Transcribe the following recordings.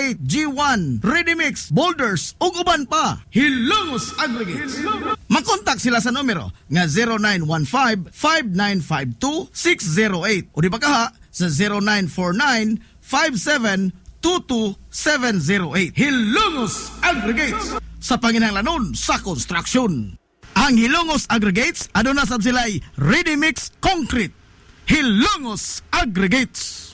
G8, G1, Ready Mix, Boulders, ug uban pa. Hilongos Aggregates. Makontak sila sa numero nga 0915-5952-608 o di ba kaha sa 0949-5722-708. Hilongos Aggregates sa panginahanglanon sa konstruksyon. Ang Hilongos Aggregates aduna sab sila'y Ready Mix Concrete. Hilongos Aggregates.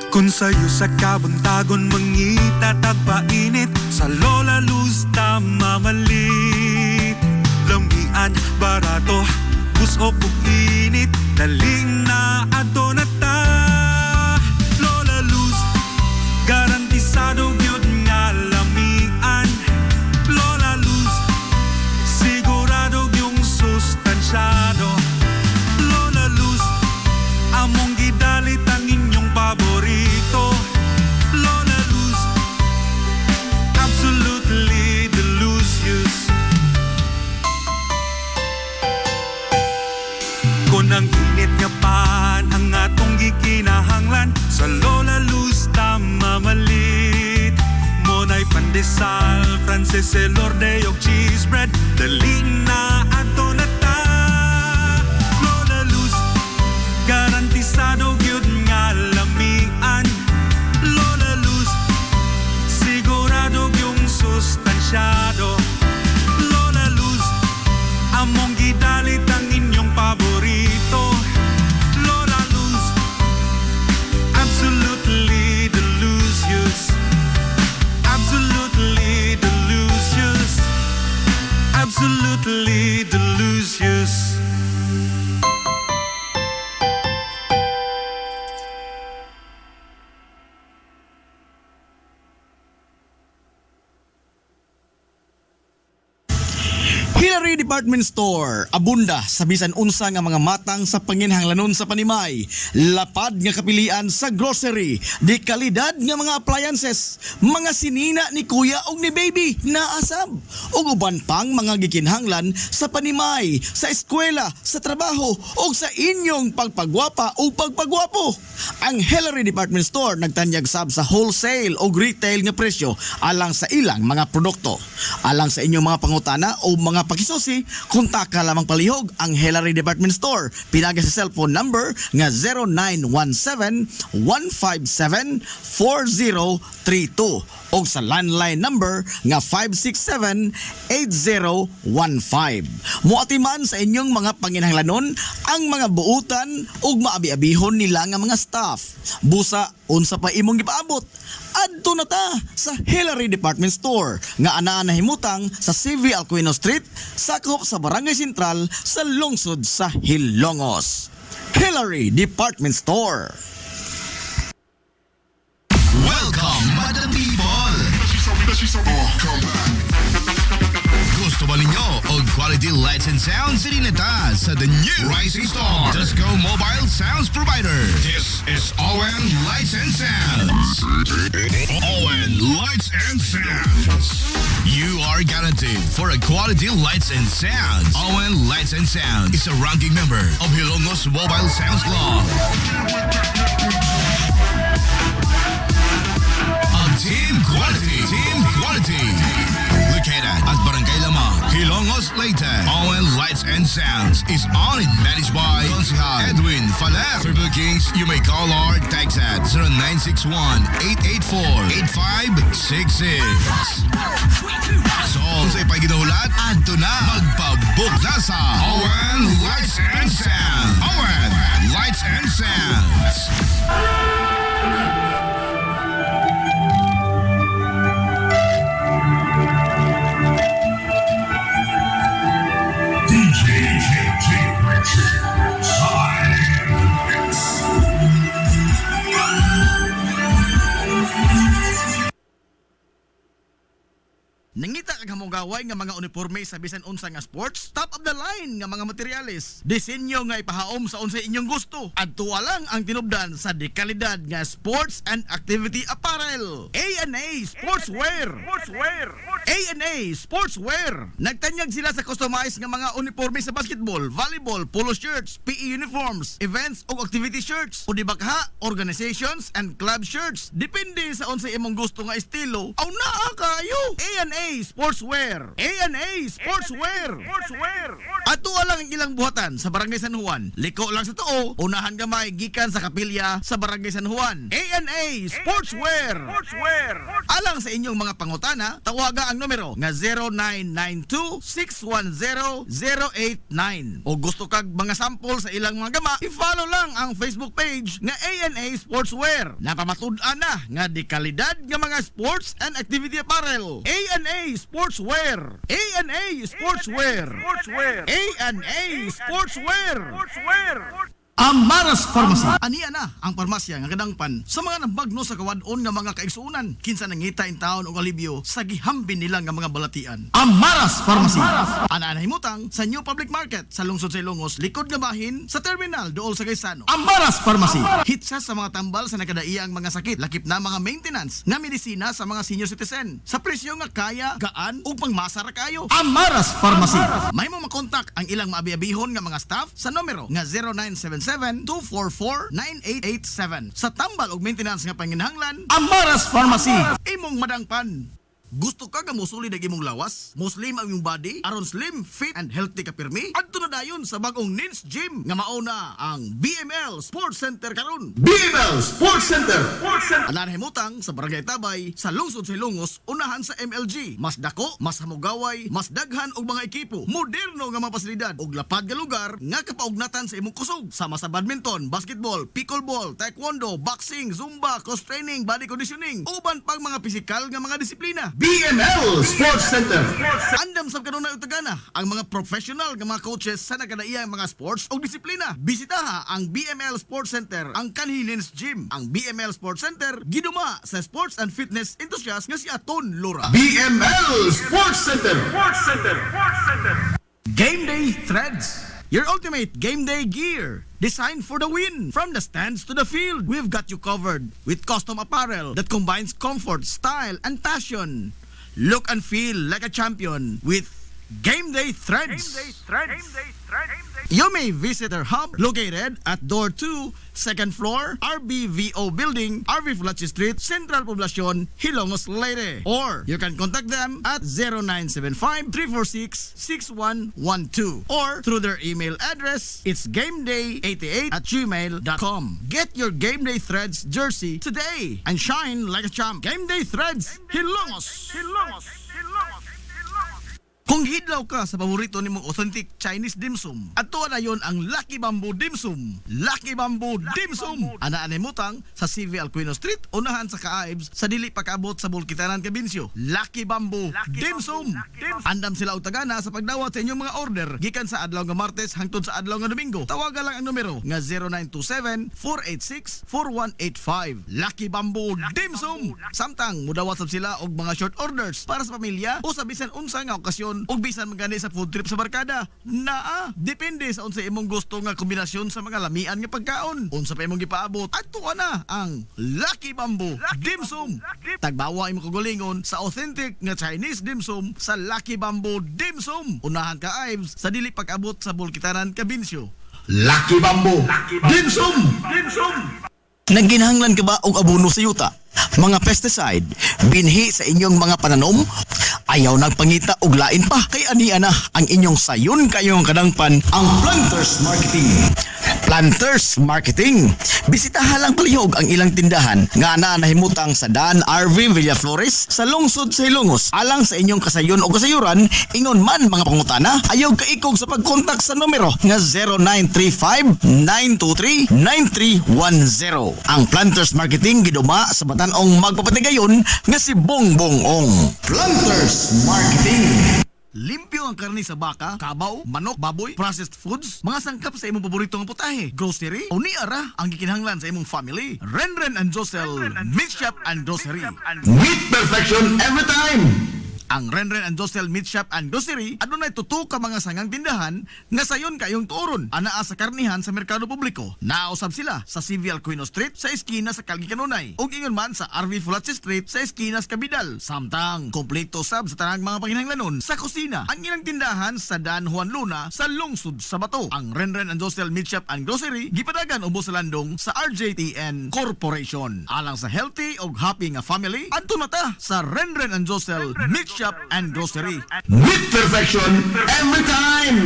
Kung sa'yo sa kabuntagon mangita tagpainit sa Lola Luz mamalit lamian barato buso init daling na ato na ta Lola Luz garantisado gyud nga lamian Lola Luz sigurado yung sustansyado Lola Luz among gidalit ang inyong paborito Lola Luz absolutely delicious kung ang init nga pan ang atong gikinahanglan sa Lola Luz mamalit monay pandesal Frances Elorde og cheese bread dali na ato na ta Lola Luz garantisado gyud nga lamian Lola Luz sigurado yung sustansyado Lola Luz among gidalit ang inyong paborito Lola Luz absolutely delicious absolutely delicious absolutely delicious Hillary Department Store, abunda sa bisan unsa nga mga matang sa panginhanglanon sa panimay, lapad nga kapilian sa grocery, di kalidad nga mga appliances, mga sinina ni kuya ug ni baby naasab, ug uban pang mga gikinhanglan sa panimay, sa eskwela, sa trabaho ug sa inyong pagpagwapa ug pagpagwapo. Ang Hillary Department Store nagtanyag sab sa wholesale ug retail nga presyo alang sa ilang mga produkto. Alang sa inyong mga pangutana o mga pakisusi, kontak ka lamang palihog ang Hillary Department Store. Pinagi sa cellphone number nga 0917-157-4032 o sa landline number nga 567-8015. Muatiman sa inyong mga panginahanglanon ang mga buutan ug maabi-abihon nila nga mga staff. Busa unsa pa imong gipaabot? Adto na ta sa Hillary Department Store nga anaa nahimutang sa CV Alcuino Street, sakop sa Barangay Sentral sa lungsod sa Hilongos. Hillary Department Store. Welcome, Madam People! Gusto ba ninyo og quality lights and sounds? Sinita sa the new Rising Star Disco Mobile Sounds Provider. This is ON Lights and Sounds. ON Lights and Sounds. You are guaranteed for a quality lights and sounds. ON Lights and Sounds is a ranking member of Hilongos Mobile Sounds Club. Team Quality. Team Quality. Located at Barangay Lamang, Hilongos, Leyte. ON Lights and Sounds is owned and managed by Consihal Edwin Faler. For bookings, you may call or text at 0961-884-8566. So, kung sa'yo pa'y ginahulat, adto na. Magpabook na sa ON Lights and Sounds. ON Lights and Sounds. Nangita kag hamong mahugaway nga mga uniforme sa bisan unsa nga sports, top of the line nga mga materyales, disenyo nga ipahaom sa unsa inyong gusto. Adtuwa lang ang tinubdan sa dekalidad nga sports and activity apparel. A&A Sportswear. A&A Sportswear. Nagtanyag sila sa customized nga mga uniforme sa basketball, volleyball, polo shirts, PE uniforms, events o activity shirts, o di ba ka, organizations and club shirts. Depende sa unsa imong gusto nga estilo. Aw naa kayo. A&A Sportswear. A&A Sportswear. Ato lang ang ilang buhatan sa Barangay San Juan. Liko lang sa tuo, unahan gamay gikan sa kapilya sa Barangay San Juan. A&A Sportswear. Alang sa inyong mga pangutana, tawaga ang numero nga 0992-610-089. O gusto kag mga sample sa ilang mga gama, i-follow lang ang Facebook page nga A&A Sportswear. Napamatud-an na nga di kalidad nga mga sports and activity apparel. A&A Sportswear. A&A Sportswear. A&A Sportswear. Amaras Pharmacy. Aniya na ang parmasya nga kadangpan sa mga nabagno sa kawadon nga mga kaigsuunan. Kinsa nangita in taon og alibyo sa gihambin nila nga mga balatian. Amaras Pharmacy. Ana himutang sa New Public Market sa lungsod sa Ilongos, likod nga bahin sa terminal dool sa Gaisano. Amaras Pharmacy. Hitsa sa mga tambal sa nakadaiyang mga sakit, lakip na mga maintenance nga medisina sa mga senior citizen. Sa presyo nga kaya, gaan ug pangmasara kayo. Amaras Pharmacy. May mo makontak ang ilang maabi-abihon nga mga staff sa numero nga 0977-244-9887. Sa tambal og maintenance nga panginahanglan, Amaras Pharmacy. Imong madangpan. Gusto ka musulid ang imong lawas? Muslim ang imong body? Aron slim, fit, and healthy ka pirmi? Adto na dayon sa bagong Nins Gym nga mauna ang BML Sports Center karon. BML Sports Center. Anan himutang sa Barangay Tabay sa lungsod sa Ilongos, unahan sa MLG. Mas dako, mas hamugaway, mas daghan og mga ekipo, moderno nga mga pasilidad ug lapad nga lugar nga kapaugnatan sa imong kusog. Sama sa badminton, basketball, pickleball, taekwondo, boxing, zumba, cross training, body conditioning, uban pang mga pisikal nga mga disiplina. BML Sports Center. Andam sa kanunay utagana ang mga professional nga mga coaches sa nakadaiyang mga sports o disiplina. Bisitaha ang BML Sports Center, ang Kanhilins Gym. Ang BML Sports Center giduma sa sports and fitness enthusiast nga si Aton Lora. BML Sports Center. Game Day Threads. Your ultimate game day gear, designed for the win. From the stands to the field, we've got you covered with custom apparel that combines comfort, style, and passion. Look and feel like a champion with Game Day Threads. You may visit our hub located at Door 2, 2nd floor, RBVO Building, RV Fulachi Street, Central Poblacion, Hilongos, Leyte. Or you can contact them at 0975-346-6112 or through their email address, it's gameday88@gmail.com. Get your Game Day Threads jersey today and shine like a champ. Game Day Threads, Hilongos. Kung hidlaw ka sa paborito nimong authentic Chinese dim sum, ato na yon ang Lucky Bamboo Dim Sum. Lucky Bamboo Dim Sum. Anaan mutang sa CV Alcuino Street, unahan sa Kaaibs, sa dili pagkaabot sa Bulkitanan, Cabinsyo. Lucky Bamboo Dim Sum. Andam sila utagana sa pagdawat sa inyong mga order gikan sa adlaw nga Martes hangtod sa adlaw nga Domingo. Tawagan lang ang numero nga 0927-486-4185. Lucky Bamboo Dim Sum. Samtang mudawat sab sila og mga short orders para sa pamilya o sa bisan unsa nga okasyon ug bisan magani sa food trip sa barkada. Naa, depende sa unsa imong gusto nga kombinasyon sa mga lamian nga pagkaon. Unsa pa imong gipaabot, adto na ang Lucky Bamboo Dim Sum. Tagbawa imong kagulingon sa authentic nga Chinese dim sum sa Lucky Bamboo Dim Sum. Unahan ka Ives sa dili pag-abot sa Bulkitanan, Cabinsyo. Lucky Bamboo Dim Sum. Nagginahanglan ka ba og abono sa yuta? Mga pesticide, binhi sa inyong mga pananom? Ayaw nagpangita og lain pa, kay aniya na ang inyong sayon kayong kadangpan ang Planters Marketing. Planters Marketing. Bisitahan lang palihog ang ilang tindahan nga nahimutang sa Dan RV Villaflores sa lungsod sa Ilongos. Alang sa inyong kasayon o kasayuran, ingon man mga pangutana, ayaw kaikog sa pagkontak sa numero nga 0935-923-9310. Ang Planters Marketing giduma sa Batanong magpapatigayon nga si Bongbong Ong. Planters Marketing. Limpyo ang karne sa baka, kabaw, manok, baboy, processed foods, mga sangkap sa imong paborito nga putahe, grocery, o niara ang gikinahanglan sa imong family. Renren and Josel, Meat Shop and Grocery. Meat perfection every time! Ang Renren and Josel Meat Shop and Grocery adunay tutok ka mga sangang tindahan nga sayon kayong tuoron anaa sa karnihan sa merkado publiko. Nausab sila sa CV Alcuino Street sa eskina sa Calgary Kanunay ug ingon man sa RV Fulache Street sa eskina sa Cabidal. Samtang kompleto sab sa tanang mga panginahanglanon sa kusina ang ilang tindahan sa Dan Juan Luna sa lungsod sa Bato. Ang Renren and Josel Meat Shop and Grocery gipadagan ubos sa landong sa RJTN Corporation. Alang sa healthy ug happy nga family, adto na ta sa Renren and Josel Meat Shop and Grocery. Meat perfection every time!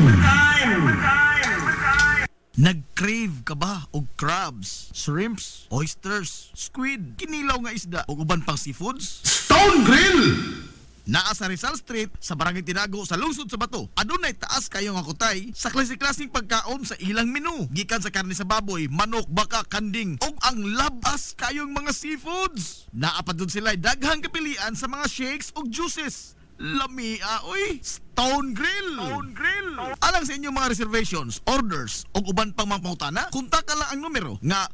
Nag-crave ka ba og crabs, shrimps, oysters, squid, kinilaw nga isda ug uban pang seafoods? Stone Grill! Naa sa Rizal Street sa Barangay Tinago sa lungsod sa Bato. Adunay taas kayo nga kutay sa klase-klaseng pagkaon sa ilang menu. Gikan sa karne sa baboy, manok, baka, kanding ug ang labas kayong mga seafoods. Naapadud sila daghang kapilian sa mga shakes ug juices. Lamia, oy! Stone Grill! Alang sa inyong mga reservations, orders, o uban pang mga pangutana, kontak lang ang numero nga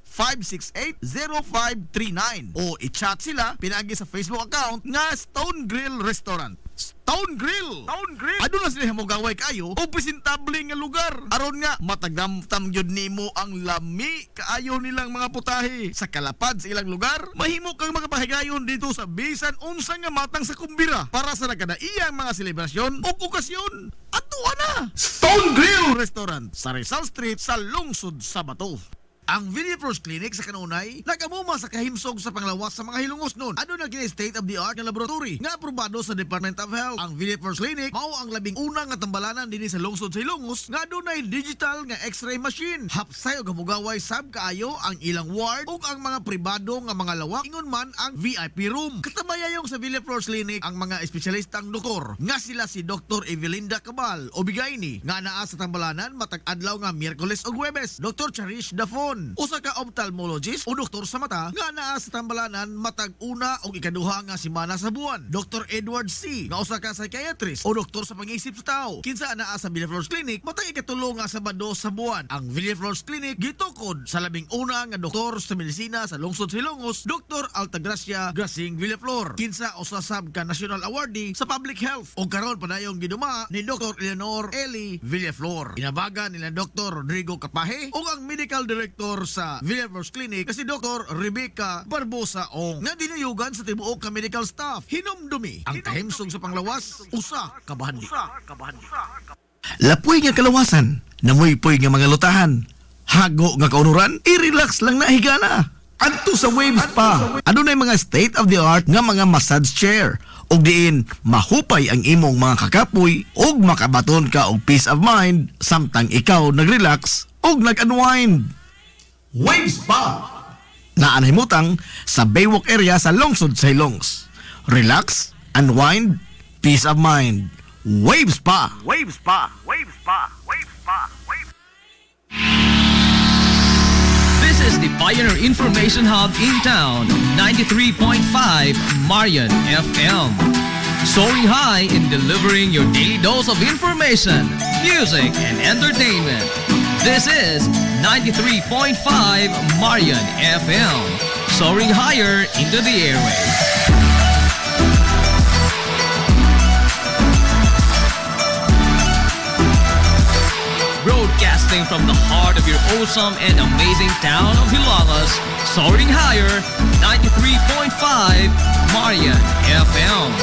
568-0539 o i-chat sila pinagi sa Facebook account nga Stone Grill Restaurant. Stone Grill! Adun na sila hamugaway kayo o presentable nga lugar. Aron nga, matagamtam yun nimo ang lami kaayo nilang mga putahe. Sa kalapad sa ilang lugar, mahimo kang makapahigayon dito sa bisan unsa nga matang sa kumbira para sa nagkadaiyang mga selebrasyon o okasyon. Atuwa na! Stone Grill! Restaurant sa Rizal Street sa lungsod sa Bato. Ang Villa First Clinic sa Kanunay nagamuma sa kahimsog sa panglawas sa mga hilungos nun. Ano na kini state-of-the-art na laboratory nga aprobado sa Department of Health. Ang Villa First Clinic mao ang labing unang nga tambalanan dinhi sa lungsod sa Hilongos nga adunay digital nga X-ray machine. Hapsay og hamugaway sab kaayo ang ilang ward ug ang mga pribado nga mga lawak ingon man ang VIP room. Katabayayong sa Villa First Clinic ang mga espesyalistang doktor nga sila si Dr. Evelinda Cabal o Bigayni nga naa sa tambalanan matag adlaw nga Miyerkules ug Huwebes. Dr. Charish Dafon, usa ka ophthalmologist o doktor sa mata nga naa sa tambalanan matag una o ikaduha nga semana sa buwan. Dr. Edward C. nga usa ka psychiatrist o doktor sa pag-iisip sa tao. Kinsa naa sa Villaflores Clinic matag ikatulo nga Sabado sa buwan. Ang Villaflores Clinic gitukod sa labing una nga doktor sa medisina sa lungsod sa Hilongos, Dr. Altagracia Grasing Villaflor. Kinsa usa sab ka national awardee sa public health o karon padayong giduma ni Dr. Eleanor Eli Villaflor. Inabagan nila Dr. Rodrigo Capaje o ang medical director sa Villaflores Clinic kasi Dr. Rebecca Barbosa o nga dinuyugan sa tibuok ka medical staff. Hinumdumi ang kahimsog sa panglawas, usa ka bahandi. Lapoy nga kalawasan, namoy-poy nga mga lutahan, hago nga kaunuran, i-relax lang na higana. Adto sa Waves Spa, adunay mga state-of-the-art nga mga massage chair ug diin mahupay ang imong mga kakapoy ug makabaton ka og peace of mind samtang ikaw nag-relax ug nag-unwind. Waves Spa na anahimutang sa Baywalk area sa lungsod sa Hilongos. Relax, unwind, peace of mind. Waves Spa. This is the Pioneer Information Hub in town, 93.5 Marian FM. Soaring high in delivering your daily dose of information, music, and entertainment. This is 93.5 Marian FM. Soaring higher into the airwaves. Broadcasting from the heart of your awesome and amazing town of Hilalas, soaring higher, 93.5 Marian FM.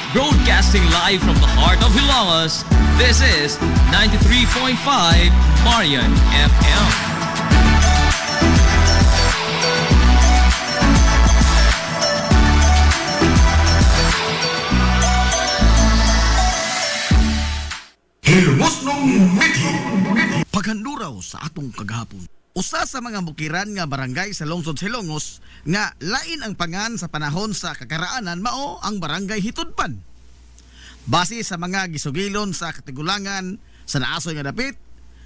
Broadcasting live from the heart of Hilalas, this is 93.5 Marian FM. Hilongos nung mithi. Paghanduraw sa atong kagahapon. Usa sa mga bukiran nga barangay sa lungsod sa Hilongos nga lain ang pangan sa panahon sa kakaraanan mao ang barangay Hitudpan. Base sa mga gisugilon sa katigulangan sa naasoy nga dapit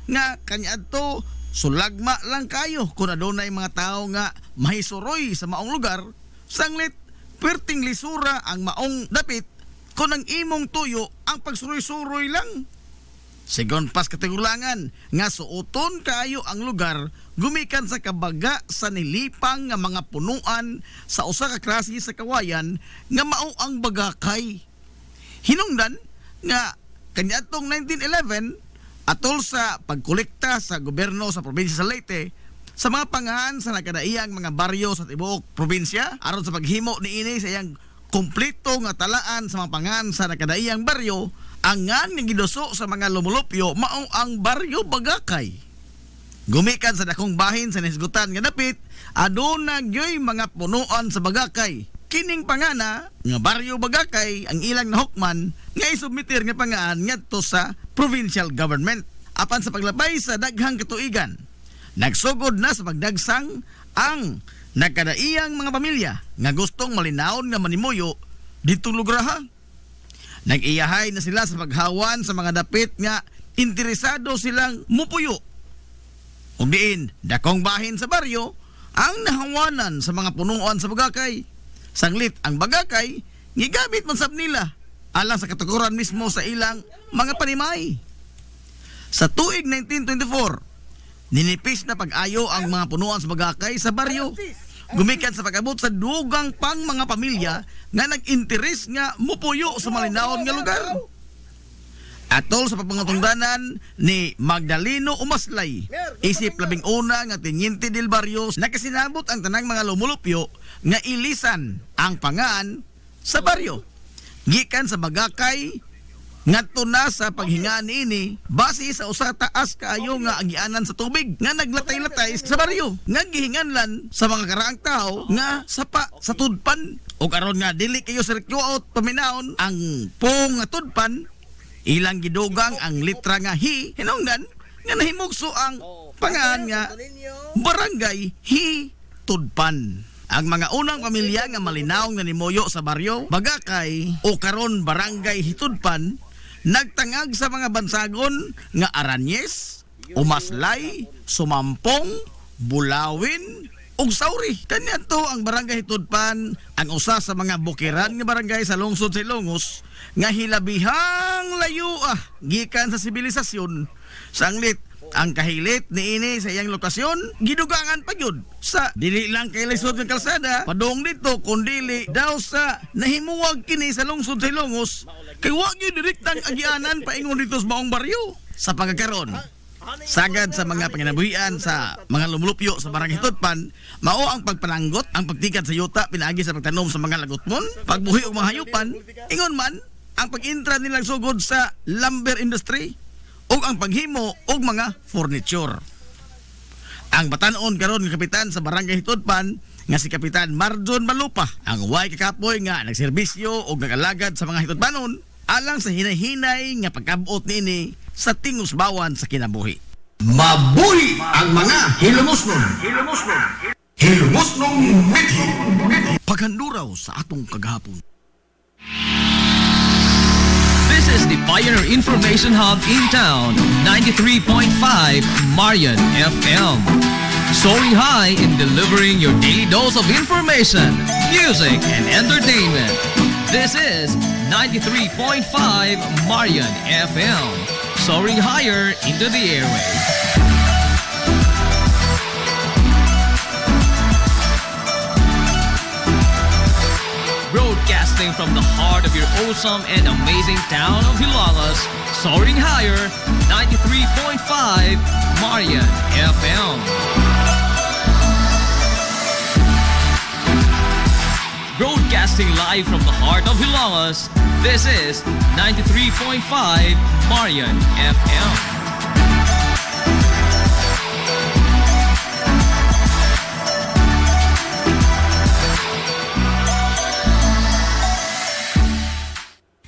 nga kaniadto sulagma lang kayo kung adunay mga tao nga mahisuroy sa maong lugar, sanglit perting lisura ang maong dapit kung ang imong tuyo ang pagsuroy-suroy lang. Sigon pas katigulangan nga suoton kaayo ang lugar gumikan sa kabaga sa nilipang nga mga punuan sa usa ka klase sa kawayan nga mao ang bagakay. Hinungdan nga kaniadtong 1911 atol sa pagkolekta sa gobyerno sa probinsya sa Leyte sa mga pangahan sa nagkadaiyang mga baryo sa tibuok probinsya aron sa paghimo niini sa iyang kompleto nga talaan sa mga pangahan sa nagkadaiyang baryo. Ang nga giduso sa mga lumulupyo mao ang baryo Bagakay. Gumikan sa dakong bahin sa nisgutan nga dapit aduna gyoy mga punuan sa Bagakay. Kining pangana nga baryo Bagakay ang ilang nahukman nga isubmitir nga pangaan ngadto sa provincial government. Apan sa paglabay sa daghang katuigan, nagsugod na sa pagdagsang ang nagkadaiyang mga pamilya nga gustong malinawon nga manimuyo ditong lugar. Nag-iyahay na sila sa paghawan sa mga dapit nga interesado silang mupuyo. Ug diin, dakong bahin sa baryo ang nahawanan sa mga punuan sa Bagakay. Sanglit ang Bagakay, gigamit man sab nila alang sa katukuran mismo sa ilang mga panimay. Sa tuig 1924, ninipis na pag-ayo ang mga punuan sa Bagakay sa baryo. Gumikan sa pag-abot sa dugang pang mga pamilya nga nag-interes nga mupuyo sa malinawon nga lugar. Atol sa pagpangatungdanan ni Magdaleno Umaslay, isip 11 nga Teniente del Barrio, nakasinabot ang tanang mga lumulupyo nga ilisan ang pangaan sa baryo. Gikan sa Bagakay ngadto na sa paghingaan niini base sa usa ka taas kaayo nga agianan sa tubig nga naglatay-latay sa baryo nga gihinganlan sa mga karaang tao nga sapa sa tudpan ug aron nga dili kayo sirkyuot paminaon ang pong nga tudpan ilang gidugang ang litra nga hi hinungdan nga nahimugso ang pangaan nga barangay hi tudpan. Ang mga unang pamilya nga malinawong na nimuyo sa baryo Bagakay o karon barangay Hitudpan nagtangag sa mga bansagon nga Aranyes, Umaslay, Sumampong, Bulawin ug Sauri. Kaniadto ang barangay Hitudpan ang usa sa mga bukiran nga barangay sa lungsod sa Ilongos nga hilabihang layo gikan sa sibilisasyon. Sanglit ang kahilit niini sa iyang lokasyon gidugangan pa gyud sa dili lang kay lisod ng kalsada padung dito kundi daw sa nahimuwag kini sa lungsod sa Ilongos kay wa gyud direktang agianan paingon dito sa maong baryo. Sa pagkakaron sagad sa mga panginabuhian sa mga lumulupyo sa barangay Hitudpan mao ang pagpananggot ang pagtikat sa yuta pinaagi sa pagtanom sa mga lagutmon pagbuhi og mga hayupan ingon man ang pag-intra nilang sugod sa lumber industry ug ang paghimo og mga furniture. Ang batan-on karon nga kapitan sa barangay Hitudpan nga si Kapitan Marjon Malupa ang way kakapoy nga nagserbisyo og nagalagad sa mga Hitudpanon alang sa hinay-hinay nga pagkabuot niini sa tingusbawan sa kinabuhi. Mabuhi ang mga hilumosnon. Hilumosnon mithi. Paghanduraw sa atong kagahapon. This is the Pioneer Information Hub in town, 93.5 Marian FM. Soaring high in delivering your daily dose of information, music, and entertainment. This is 93.5 Marian FM. Soaring higher into the airwaves. Broadcasting from the heart of your awesome and amazing town of Hilalas, soaring higher, 93.5 Marian FM. Broadcasting live from the heart of Hilalas, this is 93.5 Marian FM.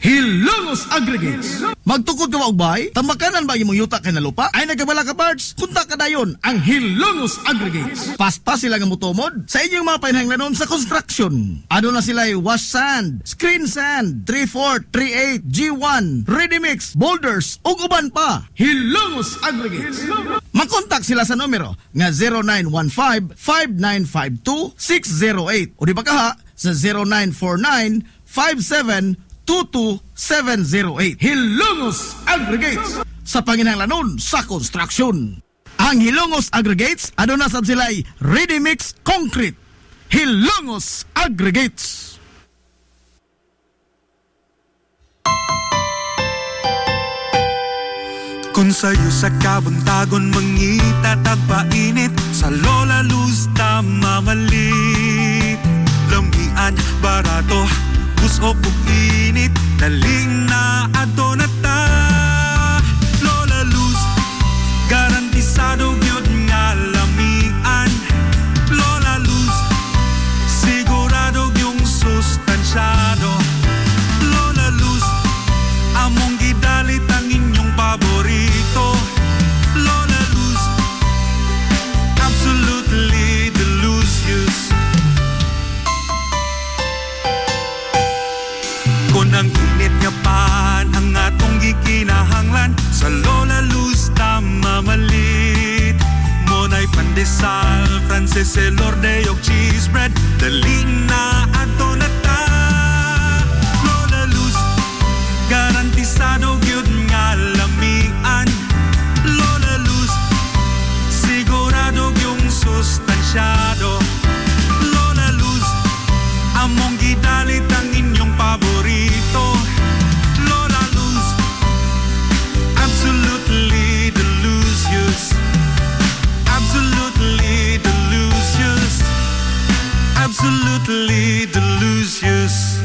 Hilongos Aggregates. Magtukod ka og bay? Tambakanan ba imong yuta kay na lupa? Ay nagkabala ka parts? Kunta ka dayon ang Hilongos Aggregates. Paspas sila nga mutumod sa inyong mga panahanglanon sa construction. Ano na sila wash sand, screen sand, 3/4, 3/8, G1, ready mix, boulders ug uban pa. Hilongos Aggregates. Makontak sila sa numero nga 0915-5952-608 o di ba kaha sa 0949-57 22708. Hilongos Aggregates. sa panginahanglanon sa construction. Ang Hilongos Aggregates aduna sab sila'y ready mix concrete. Hilongos Aggregates. Kung sa'yo sa kabuntagon mangita tagpainit, sa Lola Luz mamalit. Lamian, barato, puso kong init, daling na ato na ta. Lola Luz, garantisado yun nga lamian. Lola Luz, sigurado yung sustansyado. Lola Luz, among gidalit ang inyong paborito. Lola Luz, absolutely delicious. Kung ang init nga pan ang atong gikinahanglan, sa Lola Luz mamalit. Monay pandesal, Frances Elorde og cheese bread, daling na ato na ta. Lola Luz, garantisado gyud nga lamian. Lola Luz, sigurado yung sustansyado. Lola Luz, among gidalit ang inyong paborito. Lola Luz, absolutely delicious. Absolutely delicious. Absolutely delicious.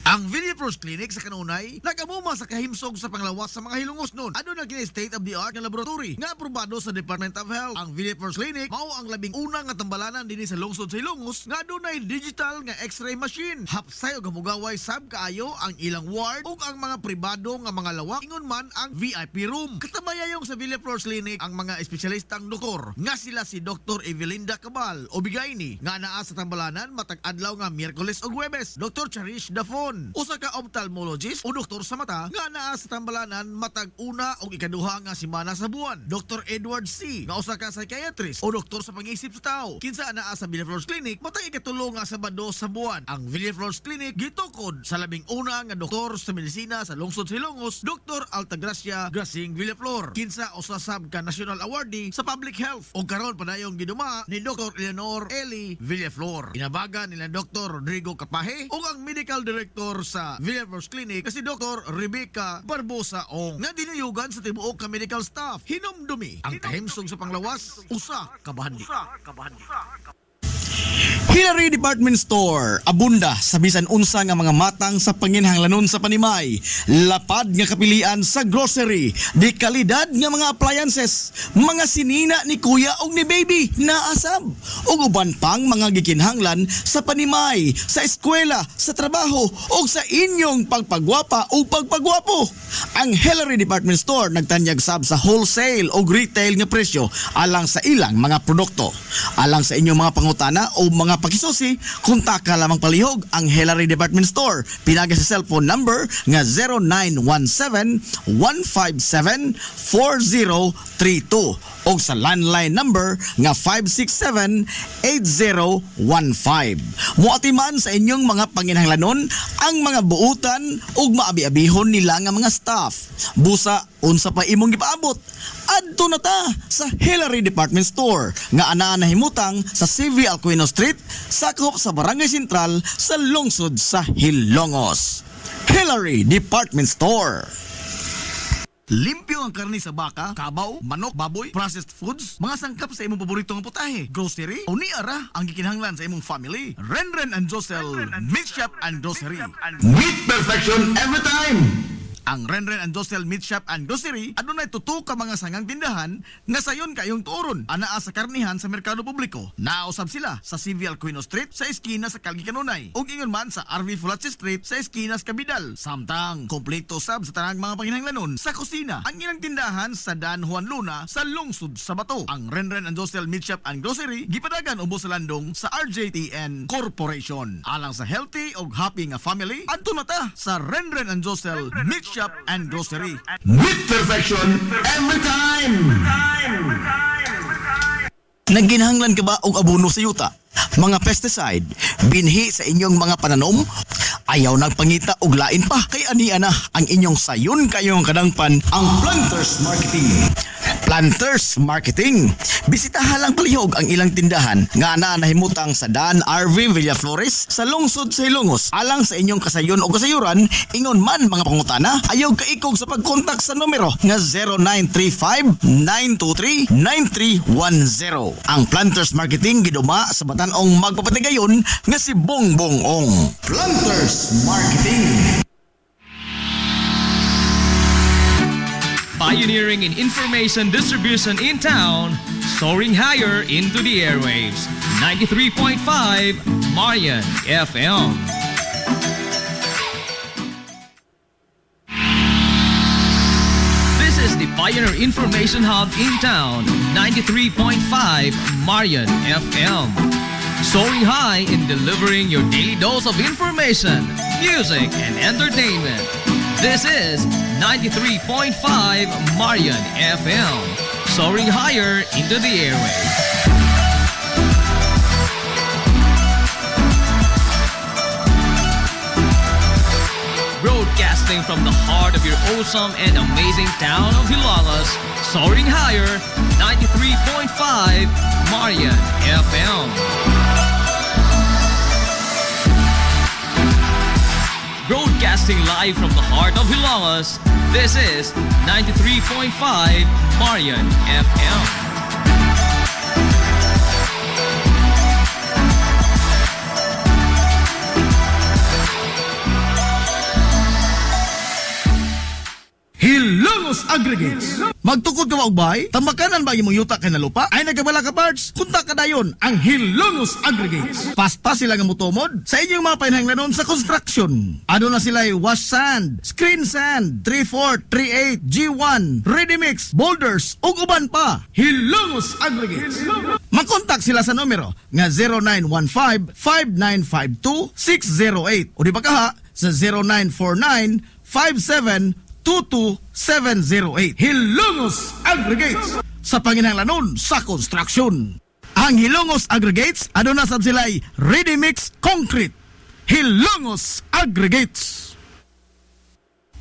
Ang Villaflores Clinic sa kanunay nagamuma sa kahimsog sa panglawas sa mga hilungos nun. Ano na kini state-of-the-art nga laboratory nga aprobado sa Department of Health. Ang Villaflores Clinic mao ang labing unang nga tambalanan dinhi sa lungsod sa Hilongos nga adunay digital nga X-ray machine. Hapsay og hamugaway sab kaayo ang ilang ward ug ang mga pribado nga mga lawak ingon man ang VIP room. Katabayayong sa Villaflores Clinic ang mga espesyalistang doktor nga sila si Dr. Evelinda Cabal o Bigayni nga naa sa tambalanan matag adlaw nga Miyerkules ug Huwebes. Dr. Charish Dafon, usa ka ophthalmologist o doktor sa mata nga naa sa tambalanan matag una o ikaduha nga semana sa buwan. Dr. Edward C. nga usa ka psychiatrist o doktor sa pang-isip sa tao. Kinsa naa sa Villaflores Clinic matag ikatulo nga Sabado sa buwan. Ang Villaflores Clinic gitukod sa labing una nga doktor sa medisina sa lungsod sa Hilongos, Dr. Altagracia Grasing Villaflor. Kinsa usa sab ka national awardee sa public health o karon padayong giduma ni Dr. Eleanor Eli Villaflor. Inabagan nila Dr. Rodrigo Capaje o ang medical director sa Villaflores Clinic kasi Dr. Rebecca Barbosa o nga dinuyugan sa tibuok ka medical staff. Hinumdumi ang kahimsog sa panglawas, usa ka bahandi. Hillary Department Store, abunda sa bisan unsa nga mga matang sa panginhanglanon sa panimay, lapad nga kapilian sa grocery, di kalidad nga mga appliances, mga sinina ni kuya ug ni baby na asab, ug uban pang mga gikinhanglan sa panimay, sa eskwela, sa trabaho ug sa inyong pagpagwapa o pagpagwapo. Ang Hillary Department Store nagtanyag sab sa wholesale o retail nga presyo alang sa ilang mga produkto. Alang sa inyong mga pangutana o mga pakisusi, kontak ka lamang palihog ang Hillary Department Store. Pinaga sa cellphone number nga 0917-157-4032 o sa landline number nga 567-8015. Muatiman sa inyong mga panginhanglanon ang mga buutan ug maabi-abihon nila nga mga staff. Busa, unsa pa imong gipaabot? Adto na ta sa Hillary Department Store nga anaa nahimutang sa CV Alcuino Street, sakop sa Barangay Sentral sa lungsod sa Hilongos. Hillary Department Store. Limpyo ang karne sa baka, kabaw, manok, baboy, processed foods, mga sangkap sa imong paboritong putahe, grocery, o ni ara ang gikinahanglan sa imong family. Renren and Josel, Meat Shop and Grocery. Meat perfection every time! Ang Renren and Josel Meat Shop and Grocery adunay tutok ka mga sangang tindahan nga sayon kayong tuoron anaa sa karnihan sa merkado publiko. Nausab sila sa CV Alcuino Street sa eskina sa Calgary Kanunay ug ingon man sa RV Fulache Street sa eskina sa Cabidal. Samtang kompleto sab sa tanang mga panginahanglanon sa kusina ang ilang tindahan sa Dan Juan Luna sa lungsod sa Bato. Ang Renren and Josel Meat Shop and Grocery gipadagan ubos sa landong sa RJTN Corporation. Alang sa healthy ug happy nga family, adto na ta sa Renren and Josel Meat Shop and Grocery. Meat perfection every time! Nagginahanglan ka ba og abono sa yuta? Mga pesticide, binhi sa inyong mga pananom? Ayaw nagpangita og lain pa kay ania na ang inyong sayon kayong kadangpan ang Planters Marketing. Planters Marketing. Bisitahan lang palihog ang ilang tindahan nga ana nahimutang sa Dan RV Villaflores sa lungsod sa Ilongos. Alang sa inyong kasayon o kasayuran, ingon man mga pangutana, ayaw kaikog sa pagkontak sa numero nga 0935-923-9310. Ang Planters Marketing giduma sa batan-ong magpapatigayon nga si Bongbong Ong. Planters Marketing. Pioneering in information distribution in town, soaring higher into the airwaves. 93.5 Marian FM. This is the Pioneer Information Hub in town. 93.5 Marian FM. Soaring high in delivering your daily dose of information, music, and entertainment. This is 93.5 Marian FM, soaring higher into the airwaves. Broadcasting from the heart of your awesome and amazing town of Hilalas, soaring higher, 93.5 Marian FM. Broadcasting live from the heart of Hilalas, this is 93.5 Marian FM. Hilongos Aggregates. Magtukod ka ba og bay? Tambakanan ba imong yuta kay nalupa? Ay nagabala ka parts? Kunta ka dayon ang Hilongos Aggregates. Pasta sila nga mutomod sa inyong mga panahanglanon sa construction. Ano na sila wash sand, screen sand, 3/4, 3/8, G1, ready mix, boulders ug uban pa. Hilongos Aggregates. Makontak sila sa numero nga 0915-5952-608 o di ba kaha sa 0949-5722-708. Hilongos Aggregates sa panginahanglanon sa construction. Ang Hilongos Aggregates aduna sab sila'y ready mix concrete. Hilongos Aggregates.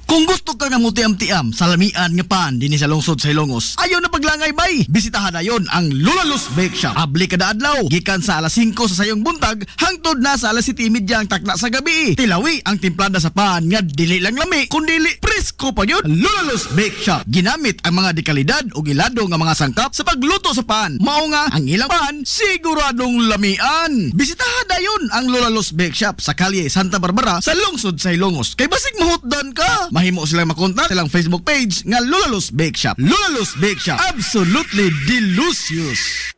Kung gusto ka nga mutiam-tiam sa lamian nga pan dinhi sa lungsod sa Hilongos, ayaw na paglangay bay. Bisitahan na yon ang Lulalos Bake Shop. Abli kada adlaw, gikan sa alas 5 sa sayong buntag hangtod na sa alas 7:30 ang takna sa gabi. Tilawi ang timplada sa pan nga dili lang lami, kundi presko pa yun. Lulalos Bake Shop ginamit ang mga dekalidad o gilado nga mga sangkap sa pagluto sa pan. Mao nga ang ilang pan siguradong lamian. Bisitahan na yon ang Lulalos Bake Shop sa kalye Santa Barbara sa lungsod sa Hilongos. Kay basig mahutdan ka, mahimo silang makontak silang Facebook page nga Lulalos Bake Shop. Lulalos Bake Shop, absolutely delicious.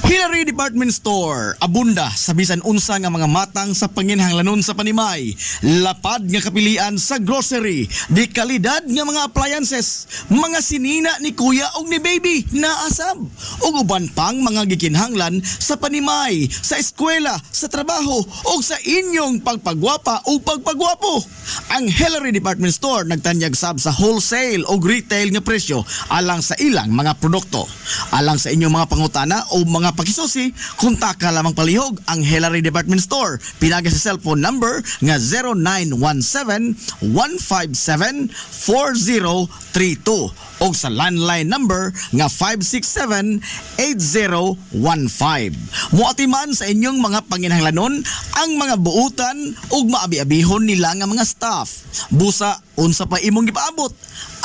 Hillary Department Store, abunda sa bisan unsa nga mga matang sa panginhanglanon sa panimay. Lapad nga kapilian sa grocery, di kalidad nga mga appliances, mga sinina ni kuya og ni baby naasab, ug uban pang mga gikinhanglan sa panimay, sa eskwela, sa trabaho ug sa inyong pagpagwapa o pagpagwapo. Ang Hillary Department Store nagtanyag sab sa wholesale o retail nga presyo alang sa ilang mga produkto. Alang sa inyong mga pangutana o mga pakisusi, kontak ka lamang palihog ang Hillary Department Store. Pinagi sa cellphone number nga 0917-157-4032 o sa landline number nga 567-8015. Muatiman sa inyong mga panginhanglanon ang mga buutan ug maabi-abihon nila nga mga staff. Busa, unsa pa imong gipaabot?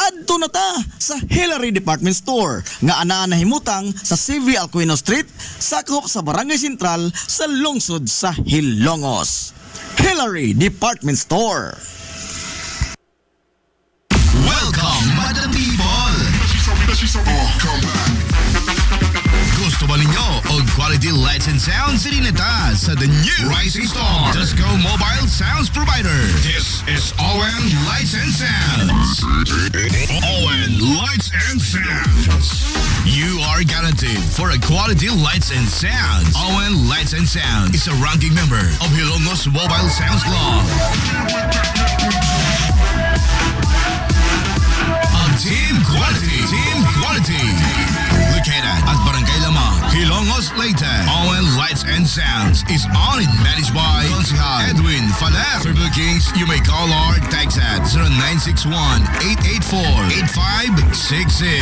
Adto na ta sa Hillary Department Store nga anaa nahimutang sa CV Alcuino Street, sakop sa Barangay Sentral sa lungsod sa Hilongos. Hillary Department Store. Welcome, Madam People! Gusto ba ninyo og quality lights and sounds sinita sa the new Rising Star Disco Mobile Sounds Provider? This is ON Lights and Sounds. ON Lights and Sounds. You are guaranteed for a quality lights and sounds. ON Lights and Sounds is a ranking member of Hilongos Mobile Sounds Club. Team Quality. Located at Barangay Lamang, Hilongos Leyte. ON Lights and Sounds is owned and managed by Consihal Edwin Falep. For bookings, you may call or text at 0961-884-8566.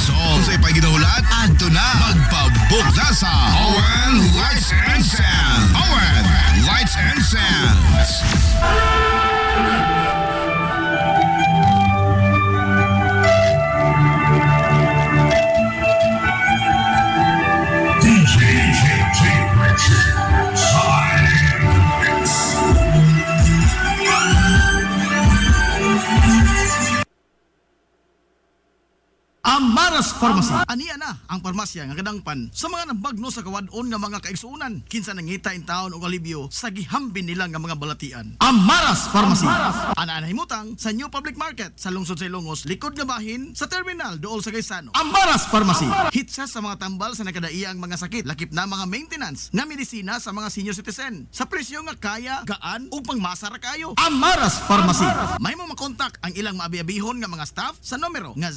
So, sa ipaginahulat, adto na magpabook na sa ON Lights and Sounds. ON Lights and Sounds. Amaras Pharmacy. Aniya na ang parmasya nga kadangpan sa mga nabagno sa kawadon nga mga kaigsuunan kinsa nangita in taon og alibyo sa gihambin nila nga mga balatian. Amaras Pharmacy. Ana himutang sa New Public Market sa lungsod sa Ilongos, likod nga bahin sa terminal duol sa Gaisano. Amaras Pharmacy. Hitsa sa mga tambal sa nakadaiyang mga sakit, lakip na mga maintenance nga medisina sa mga senior citizen sa presyo nga kaya, gaan ug pangmasa ra kayo. Amaras Pharmacy. May mo makontak ang ilang maabi-abihon nga mga staff sa numero nga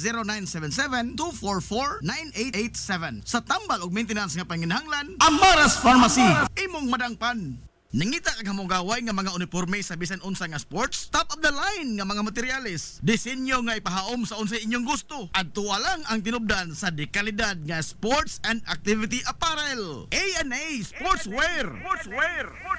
0977-244-9887 sa tambal og maintenance nga panginahanglan. Amaras Pharmacy. Imong madangpan. Nangita kag hamugaway nga mga uniforme sa bisan unsa nga sports, top of the line nga mga materyales, disenyo nga ipahaom sa unsa inyong gusto. Adtuwa lang ang tinubdan sa dekalidad nga sports and activity apparel. A&A Sportswear.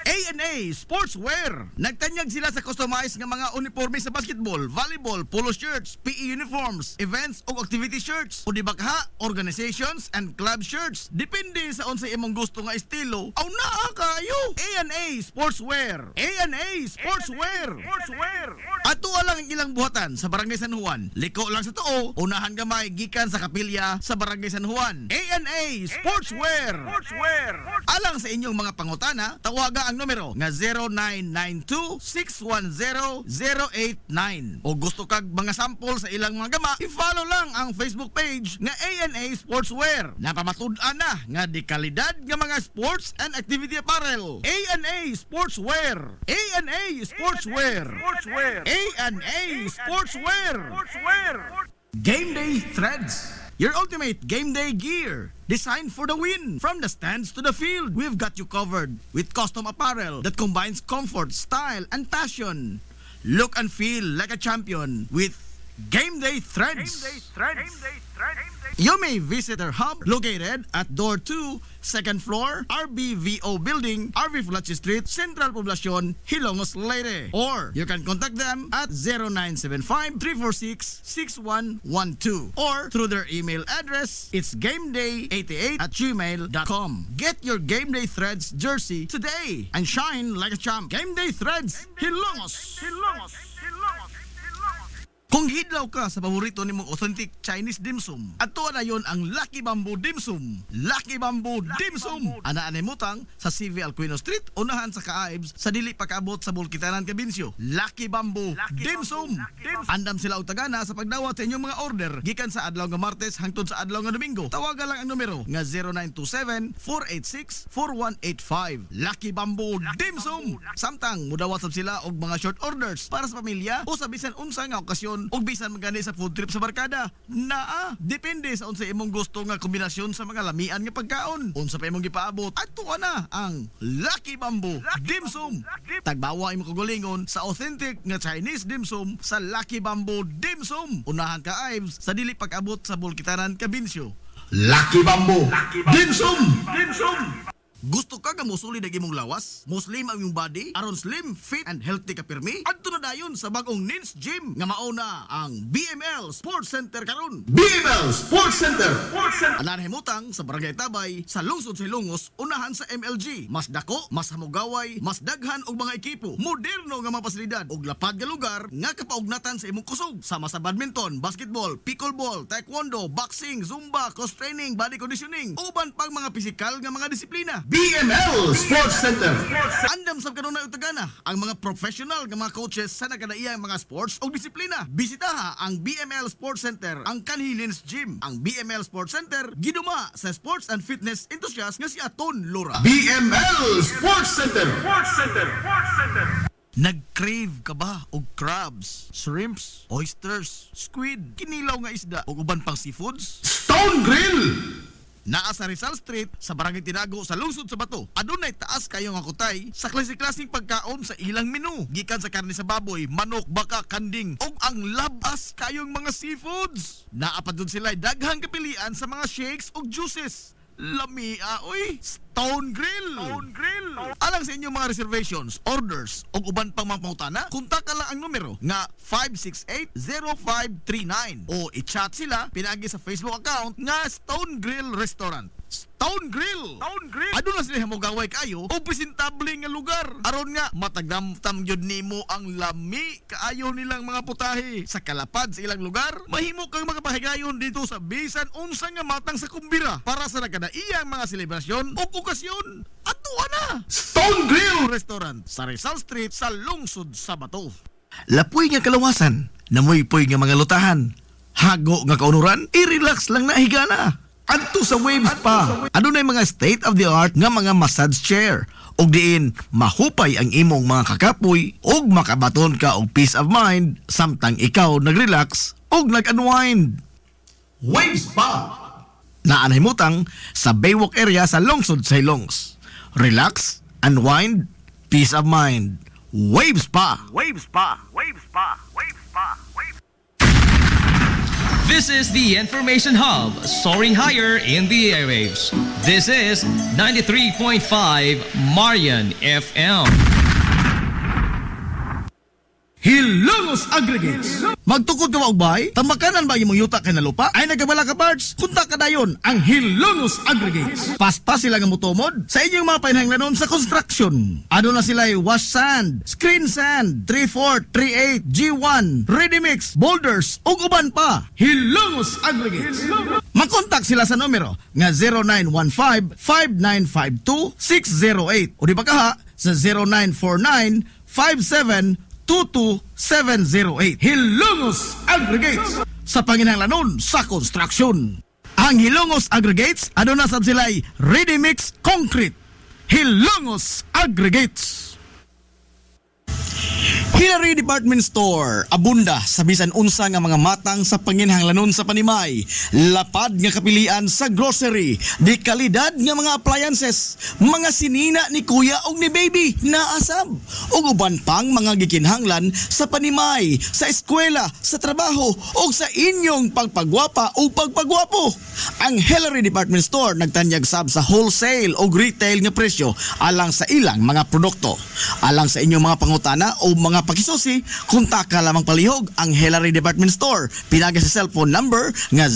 A&A Sportswear. Nagtanyag sila sa customized nga mga uniforme sa basketball, volleyball, polo shirts, PE uniforms, events ug activity shirts, o di bakha, organizations and club shirts. Depende sa unsa imong gusto nga estilo. Aw naa kayo. A&A Sportswear. A&A Sportswear. Ato lang ang ilang buhatan sa Barangay San Juan. Liko lang sa tuo, unahan gamay gikan sa kapilya sa Barangay San Juan. A&A Sportswear. Alang sa inyong mga pangutana, tawaga ang numero nga 0992-610-089. O gusto kag mga sample sa ilang mga gama, i-follow lang ang Facebook page nga A&A Sportswear. Napamatud-an na nga di kalidad nga mga sports and activity apparel. A&A Sportswear. A&A Sportswear. A&A Sportswear. Game Day Threads. Your ultimate game day gear. Designed for the win. From the stands to the field, we've got you covered with custom apparel that combines comfort, style, and passion. Look and feel like a champion with Game Day Threads. You may visit our hub located at Door 2, 2nd floor, RBVO Building, RV Fulachi Street, Central Poblacion, Hilongos Leyte. Or you can contact them at 0975-346-6112 or through their email address, it's gameday88@gmail.com. Get your Game Day Threads jersey today and shine like a champ. Game Day Threads, Hilongos. Kung hidlaw ka sa paborito nimong authentic Chinese dim sum, ato na yon ang Lucky Bamboo Dim Sum. Lucky Bamboo Dim Sum. Ana-anay mutang sa CV Alcuino Street, unahan sa Kaaibs, sa dili pagkaabot sa Bulkitanan, Cabinsyo. Lucky Bamboo Dim Sum. Andam sila og tagana sa pagdawat sa inyong mga order gikan sa adlaw nga Martes hangtod sa adlaw nga Domingo. Tawagan lang ang numero nga 0927-486-4185. Lucky Bamboo Dim Sum. Samtang mudawat sab sila og mga short orders para sa pamilya o sa bisan unsa nga okasyon ug bisan magani sa food trip sa barkada. Naa, depende sa unsa imong gusto nga kombinasyon sa mga lamian nga pagkaon. Unsa pa imong gipaabot, adto na ang Lucky Bamboo Dim Sum. Tagbawa imong kagulingon sa authentic nga Chinese dim sum sa Lucky Bamboo Dim Sum. Unahan ka Ives sa dili pag-abot sa Bulkitanan, Cabinsyo. Lucky Bamboo Dim Sum. Gusto ka musulid ang imong lawas? Muslim ang imong body? Aron slim, fit, and healthy ka pirmi? Adto na dayon sa bagong Nins Gym nga mauna ang BML Sports Center karon. BML Sports Center. Anahan himutang sa Barangay Tabay sa lungsod sa Ilongos, unahan sa MLG. Mas dako, mas hamugaway, mas daghan og mga ekipo, moderno nga mga pasilidad ug lapad nga lugar nga kapaugnatan sa imong kusog. Sama sa badminton, basketball, pickleball, taekwondo, boxing, zumba, cross training, body conditioning, uban pang mga pisikal nga mga disiplina. BML Sports Center. Andam sa kanunay utagana ang mga professional nga mga coaches sa nakadaiyang mga sports o disiplina. Bisitaha ang BML Sports Center, ang Kanhilins Gym. Ang BML Sports Center giduma sa sports and fitness enthusiast nga si Aton Lora. BML Sports Center. Nag-crave ka ba og crabs, shrimps, oysters, squid, kinilaw nga isda o uban pang seafoods? Stone Grill! Naa sa Rizal Street sa Barangay Tinago sa lungsod sa Bato. Adunay taas kayo nga kutay sa klase-klaseng pagkaon sa ilang menu. Gikan sa karne sa baboy, manok, baka, kanding ug ang labas kayong mga seafoods. Naa pa dun sila daghang kapilian sa mga shakes ug juices. Lamia, oy! Stone Grill! Alang sa inyong mga reservations, orders, o uban pang mga pangutana, kontak ka lang ang numero nga 568-0539 o i-chat sila pinagi sa Facebook account nga Stone Grill Restaurant. Stone Grill! Adun na sila hamugaway kayo o presentable nga lugar. Aron nga, matagdamtam yun nimo ang lami kaayo nilang mga putahe. Sa kalapad sa ilang lugar, mahimo kang makapahigayon dito sa bisan unsa nga matang sa kumbira para sa nagkadaiyang mga selebrasyon o okasyon. Ato na! Stone Grill Restaurant sa Rizal Street sa lungsod sa Bato. Lapoy nga kalawasan, namoy-poy nga mga lutahan. Hago nga kaunuran, i-relax lang na higa na. Adto sa Waves pa. Adunay mga state-of-the-art nga mga massage chair. Og diin, mahupay ang imong mga kakapoy og makabaton ka og peace of mind samtang ikaw nag-relax og nag-unwind. Waves pa. Naanahimutang sa Baywalk area sa lungsod sa Ilongs. Relax, unwind, peace of mind. Waves pa. This is the Information Hub, soaring higher in the airwaves. This is 93.5 Marian FM. Hilongos Aggregates. Magtukod ka ba og bahay? Tamakanan ba imong yuta kay na lupa? Ay nagabala ka parts? Kunta ka dayon ang Hilongos Aggregates. Pasta sila nga motomod sa inyong mga painahanglanon sa construction. Ano na sila wash sand, screen sand, 3-4, 3-8, G1, ready mix, boulders ug uban pa. Hilongos Aggregates. Makontak sila sa numero nga 0915-5952-608 o di ba kaha sa 0949-5722-708. Hilongos Aggregates sa panginahanglanon sa construction. Ang Hilongos Aggregates, ano na sab sila'y ready mix concrete. Hilongos Aggregates. Hillary Department Store, abunda sa bisan unsa nga mga matang sa panginahanglanon sa panimay, lapad nga kapilian sa grocery, di kalidad nga mga appliances, mga sinina ni kuya ug ni baby naasab, ug uban pang mga gikinhanglan sa panimay, sa eskwela, sa trabaho ug sa inyong pagpagwapa o pagpagwapo. Ang Hillary Department Store nagtanyag sab sa wholesale ug retail nga presyo alang sa ilang mga produkto. Alang sa inyong mga pangutana o mga pakisusi, kontak ka lamang palihog ang Hillary Department Store. Pinagi sa cellphone number nga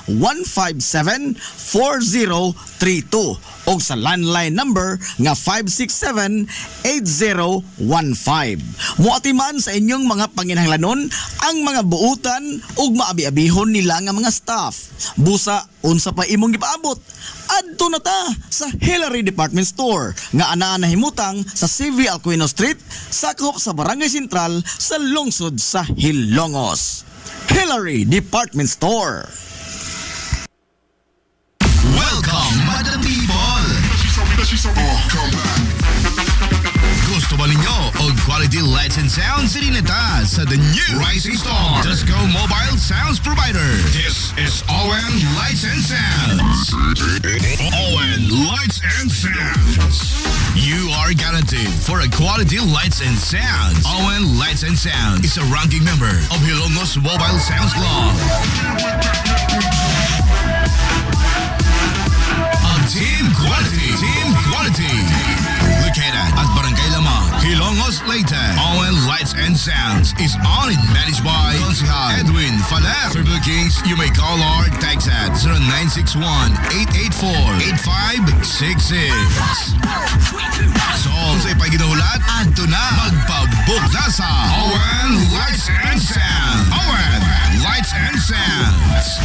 0917-157-4032 o sa landline number nga 567-8015. Muatiman sa inyong mga panginahanglanon ang mga buutan ug maabi-abihon nila nga mga staff. Busa, unsa pa imong gipaabot? Adto na ta sa Hillary Department Store nga anaa nahimutang sa CV Alcuino Street, sakop sa Barangay Sentral sa lungsod sa Hilongos. Hillary Department Store. Welcome, Madam People! Gusto ba ninyo og quality lights and sounds sa Rinata sa the new Rising Star Disco Mobile Sounds Provider? This is ON Lights and Sounds. ON Lights and Sounds. You are guaranteed for a quality lights and sounds. ON Lights and Sounds is a ranking member of Hilongos Mobile Sounds Club. Team quality. Located at Barangay Lamang, Hilongos, Leyte. ON Lights and Sounds is owned and managed by Consihal Edwin Faler. For bookings, you may call or text at 0961-884-8566. So, sa ipaginahulat, adto na magpabook na sa ON Lights and Sounds. ON Lights and Sounds.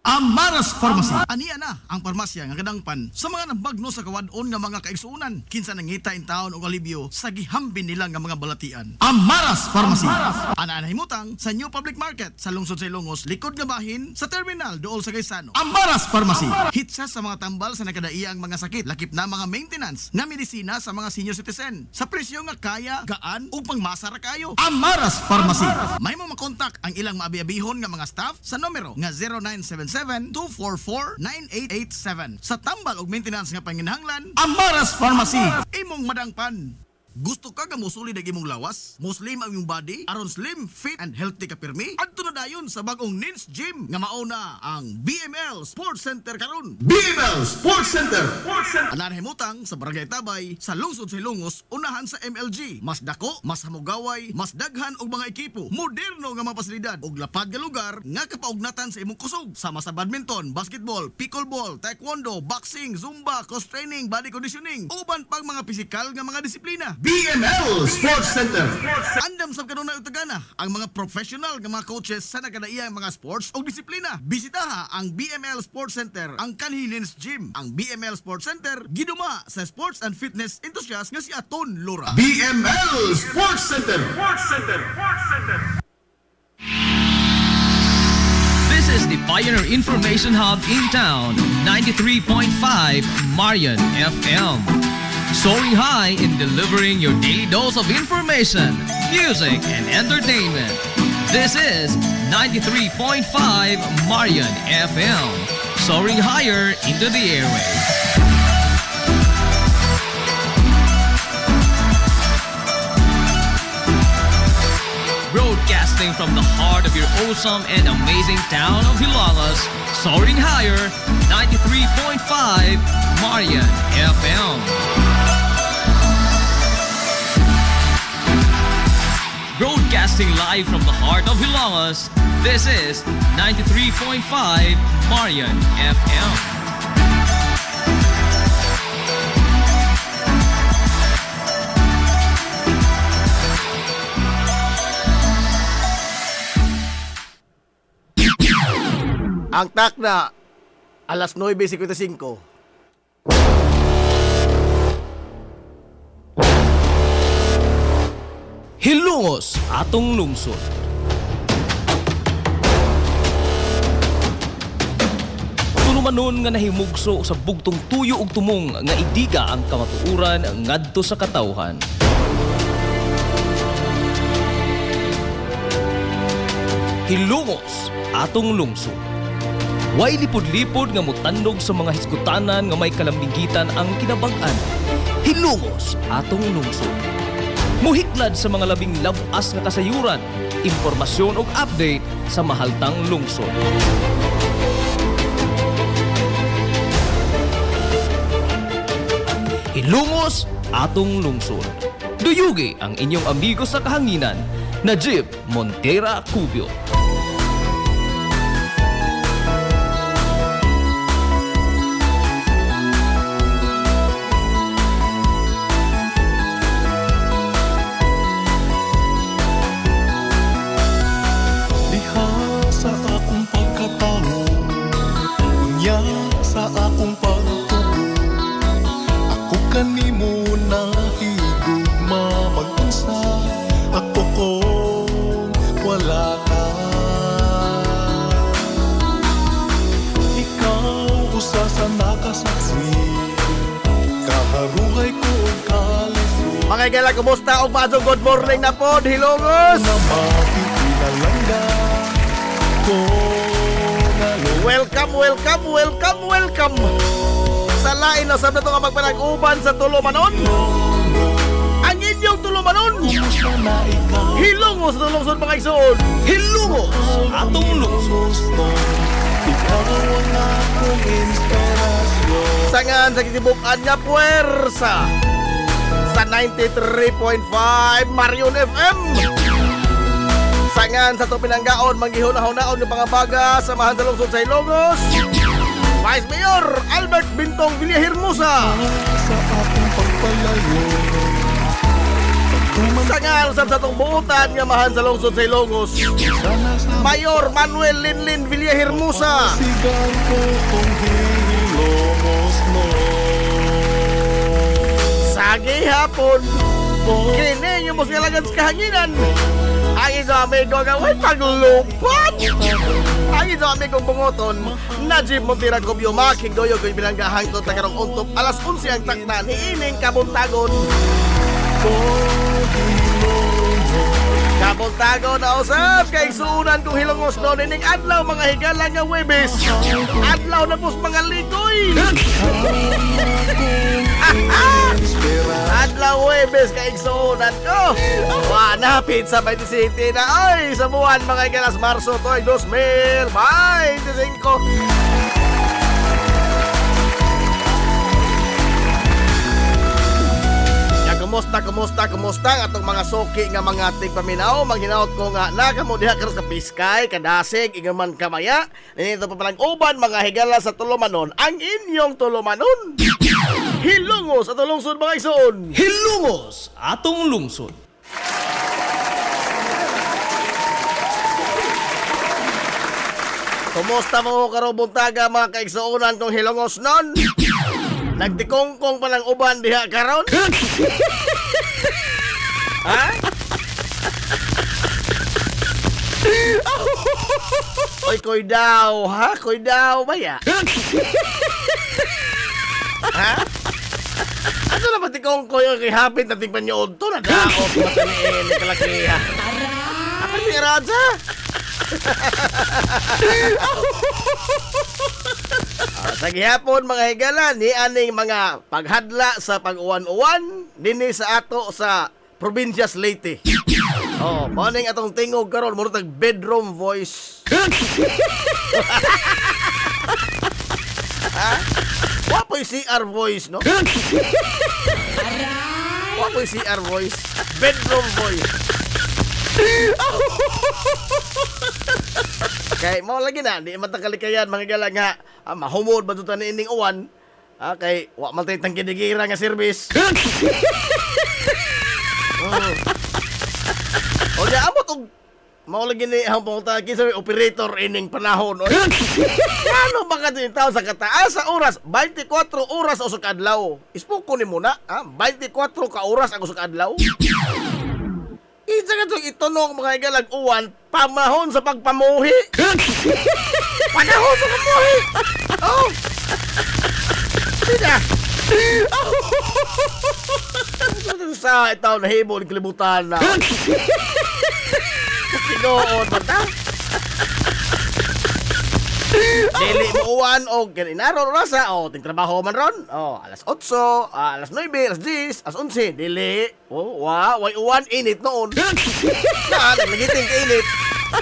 Amaras Pharmacy. Aniya na ang parmasya nga kadangpan sa mga nabagno sa kawadon nga mga kaigsuunan. Kinsa nangita in taon og alibyo sa gihambin nila nga mga balatian. Amaras Pharmacy. Ana himutang sa New Public Market sa lungsod sa Ilongos, likod nga bahin sa terminal duol sa Gaisano. Amaras Pharmacy. Hitsa sa mga tambal sa nakadaiyang mga sakit, lakip na mga maintenance nga medisina sa mga senior citizen sa presyo nga kaya, gaan ug pangmasara kayo. Amaras Pharmacy. May mo makontak ang ilang maabi-abihon nga mga staff sa numero nga 0977-244-9887. Sa tambal ug maintenance nga panginahanglan, Amaras Pharmacy. Imong madangpan. Gusto ka nga musulid ang imong lawas? Muslim ang imong body? Aron slim, fit, and healthy ka pirmi? Adto na dayon sa bagong Nins Gym nga mauna ang BML Sports Center karon. BML Sports Center. Anan himutang sa Barangay Tabay sa lungsod sa Ilongos, unahan sa MLG. Mas dako, mas hamugaway, mas daghan og mga ekipo, moderno nga mga pasilidad ug lapad nga lugar nga kapaugnatan sa imong kusog. Sama sa badminton, basketball, pickleball, taekwondo, boxing, zumba, cross training, body conditioning, uban pang mga pisikal nga mga disiplina. BML Sports Center. Andam sa kanunay utagana ang mga professional nga mga coaches sa nakadaiyang mga sports o disiplina. Bisitaha ang BML Sports Center, ang Kanhilins Gym. Ang BML Sports Center giduma sa sports and fitness enthusiast nga si Aton Lora. BML Sports Center. This is the Pioneer Information Hub in town, 93.5 Marian FM. Soaring high in delivering your daily dose of information, music, and entertainment. This is 93.5 Marian FM. Soaring higher into the airwaves. Broadcasting from the heart of your awesome and amazing town of Hilangas, soaring higher, 93.5 Marian FM. Broadcasting live from the heart of Hilangas, this is 93.5 Marian FM. Ang tak na alas 9:55. Hilongos, atong lungsod. Tulumanon nga nahimugso sa bugtong tuyo ug tumong nga idiga ang kamatuuran ngadto sa katawhan. Hilongos, atong lungsod. Way lipod-lipod nga mutandog sa mga hiskutanan nga may kalambigitan ang kinabag-an. Hilongos, atong lungsod. Muhiklad sa mga labing labas nga kasayuran, impormasyon ug update sa mahaltang lungsod. Hilongos, atong lungsod. Duyugi ang inyong amigo sa kahanginan, Najib Montera Cubio. Sa akong pagkatao, unya sa akong pagtuo, ako kanimo nahigugma mag-unsa, ako kung wala ka. Ikaw usa sa nakasaksi, kaharuhay ko og kalisod. Mga igala, kumusta? Og maadtong good morning na pod, Hilongos! Na makikilalangga ko Welcome! Sa lain na sab na to nga magpanag-uban sa Tulumanon. Ang inyong Tulumanon. Hilongos sa lungsod mga igsoon. Hilongos, atong lungsod. Ikaw ang akong inspirasyon. Sangan sa kitibukan nga puwersa sa 93.5 Marion FM. Sangan sa to pinanggaon manggihunahon-naon ng pangabaga samahan sa lungsod sa Ilongos. Vice Mayor Albert Bintong Villahermosa. Sa akong pagpalayo, Sangal sa atong buutan nga mahan sa lungsod sa Ilongos. Mayor Manuel Linlin Villahermosa. Sigaw ko kung hilongos no. Sagi hapon. Kini yung mas ngalagan sa kahanginan. Ang iso amigo nga way paglupat. Ang iso amigo bungoton. Najib Montira Gobyo making doyo ko'y binanggahang to tagarong untop. Alas 11 ang takna ni ining kabuntagon. Kabuntagon na usap kay suunan kong hilongos doon ining adlaw mga higala nga Webes. Adlaw na pos mga likoy. Adlaw Webes kay suunan ko. Wanapit sa 20 City na ay sa buwan mga higala Marso to ay 2025. Kumusta ang atong mga soki nga mga tigpaminaw. Manghinaot ko nga nakamo diha karon sa Piskay, Kadasig, Igaman Kamaya. Nito pa palang uban mga higala sa Tulumanon. Ang inyong Tulumanon. Hilongos at lungsod mga igsoon. Hilungos atong lungsod. Kumusta mo karon buntaga mga kaigsuonan kong hilongos non? Nagtikongkong pa lang uban diha karon? Ha? Oy, koy daw, ha? Koy daw, baya? Ha? Ano na pati kong koy kay hapit na tingpan niyo to na daot mataniin ni kalakiha. Apa ni Raja? Sa gihapon mga higala ni aning mga paghadla sa pag-uwan-uwan dinhi sa ato sa probinsya Leyte. Oh, morning atong tingog karon murag tag bedroom voice. Ha? Wapoy CR voice, no? Wapoy CR voice, bedroom voice. Kay mo lagi na di man kalikayan mga gala nga mahumod ba tutan ining uwan. Kay wa man tay tangkidigira nga service. O ya amot og mao lagi ni ang punta kinsa operator ining panahon. Ano ba ka din taon sa kataas sa oras 24 oras usok adlaw. Ispoko ni muna, 24 ka oras ang usok adlaw. Isa ka itong itunong mga igalag uwan, pamahon sa pagpamuhi. Panahon sa pamuhi. Oh. Tidak. Sa itaw na hibon, kalibutan na. Tinoon ba ta? Dili mo uwan o kinaro rasa o ting trabaho man ron. Alas 8, alas 9, alas 10, alas 11 dili. Way uwan init noon. Naglagiting ka init.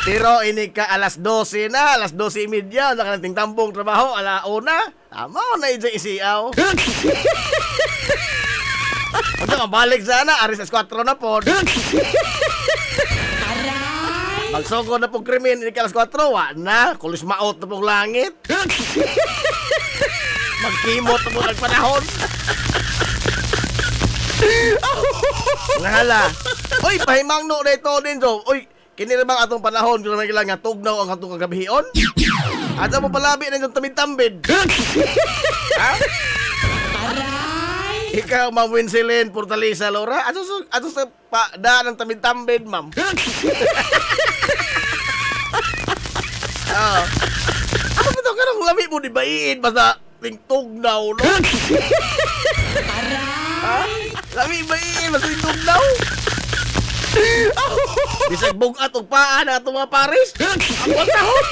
Pero ini ka alas 12 na, alas 12:30 na kanating tampong trabaho ala una. Tama na ija isiaw. Unsa mabalik sana aris 4 na pod. Magsugod na pong krimen, ini kalas 4, wa na, kulis maot na pong langit. Magkimot na pong nagpanahon. Nahala. Uy, pahimangno na ito din, so. Uy, kinirabang atong panahon, kung naman kailangan tugnaw ang atong kagabihion. At sa mo palabi na yung tamid-tambid. Ha? Ikaw, Ma'am Winsilin, Portalisa, Laura. Ato sa daan ng tamid-tambid, ma'am. Ano ba ito? Karang lami mo di baiin basta tingtugnaw, no? Lami baiin basta tingtugnaw? Bisag bugat o paan ang itong mga paris? Ang tahon?